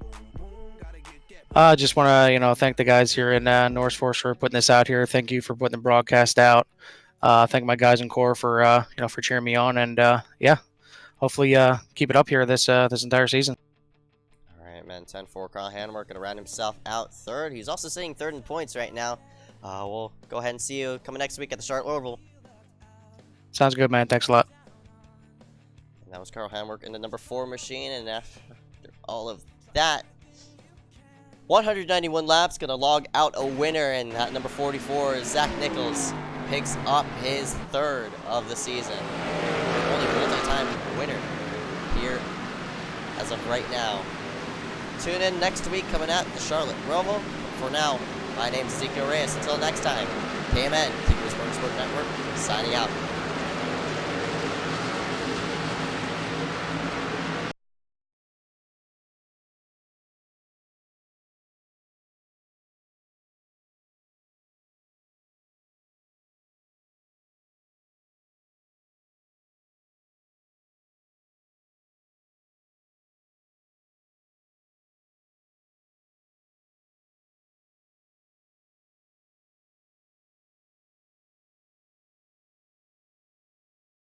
I just want to thank the guys here in Motorsport for putting this out here. Thank you for putting the broadcast out. Thank my guys in Core for for cheering me on, and yeah, hopefully keep it up here this entire season. All right, man, 10-4, Carl Hanwerk gonna round himself out third. He's also sitting third in points right now. We'll go ahead and see you coming next week at the Charlotte Oval. Sounds good, man. Thanks a lot. And that was Carl Hanwerk in the number 4 machine, and after all of that, 191 laps, gonna log out a winner, and at number 44, Zach Nichols picks up his 3rd of the season. Only multi-time winner here as of right now. Tune in next week coming at the Charlotte Oval. For now, my name is Ezekiel Reyes. Until next time, KMN, Motorsport Network, signing out.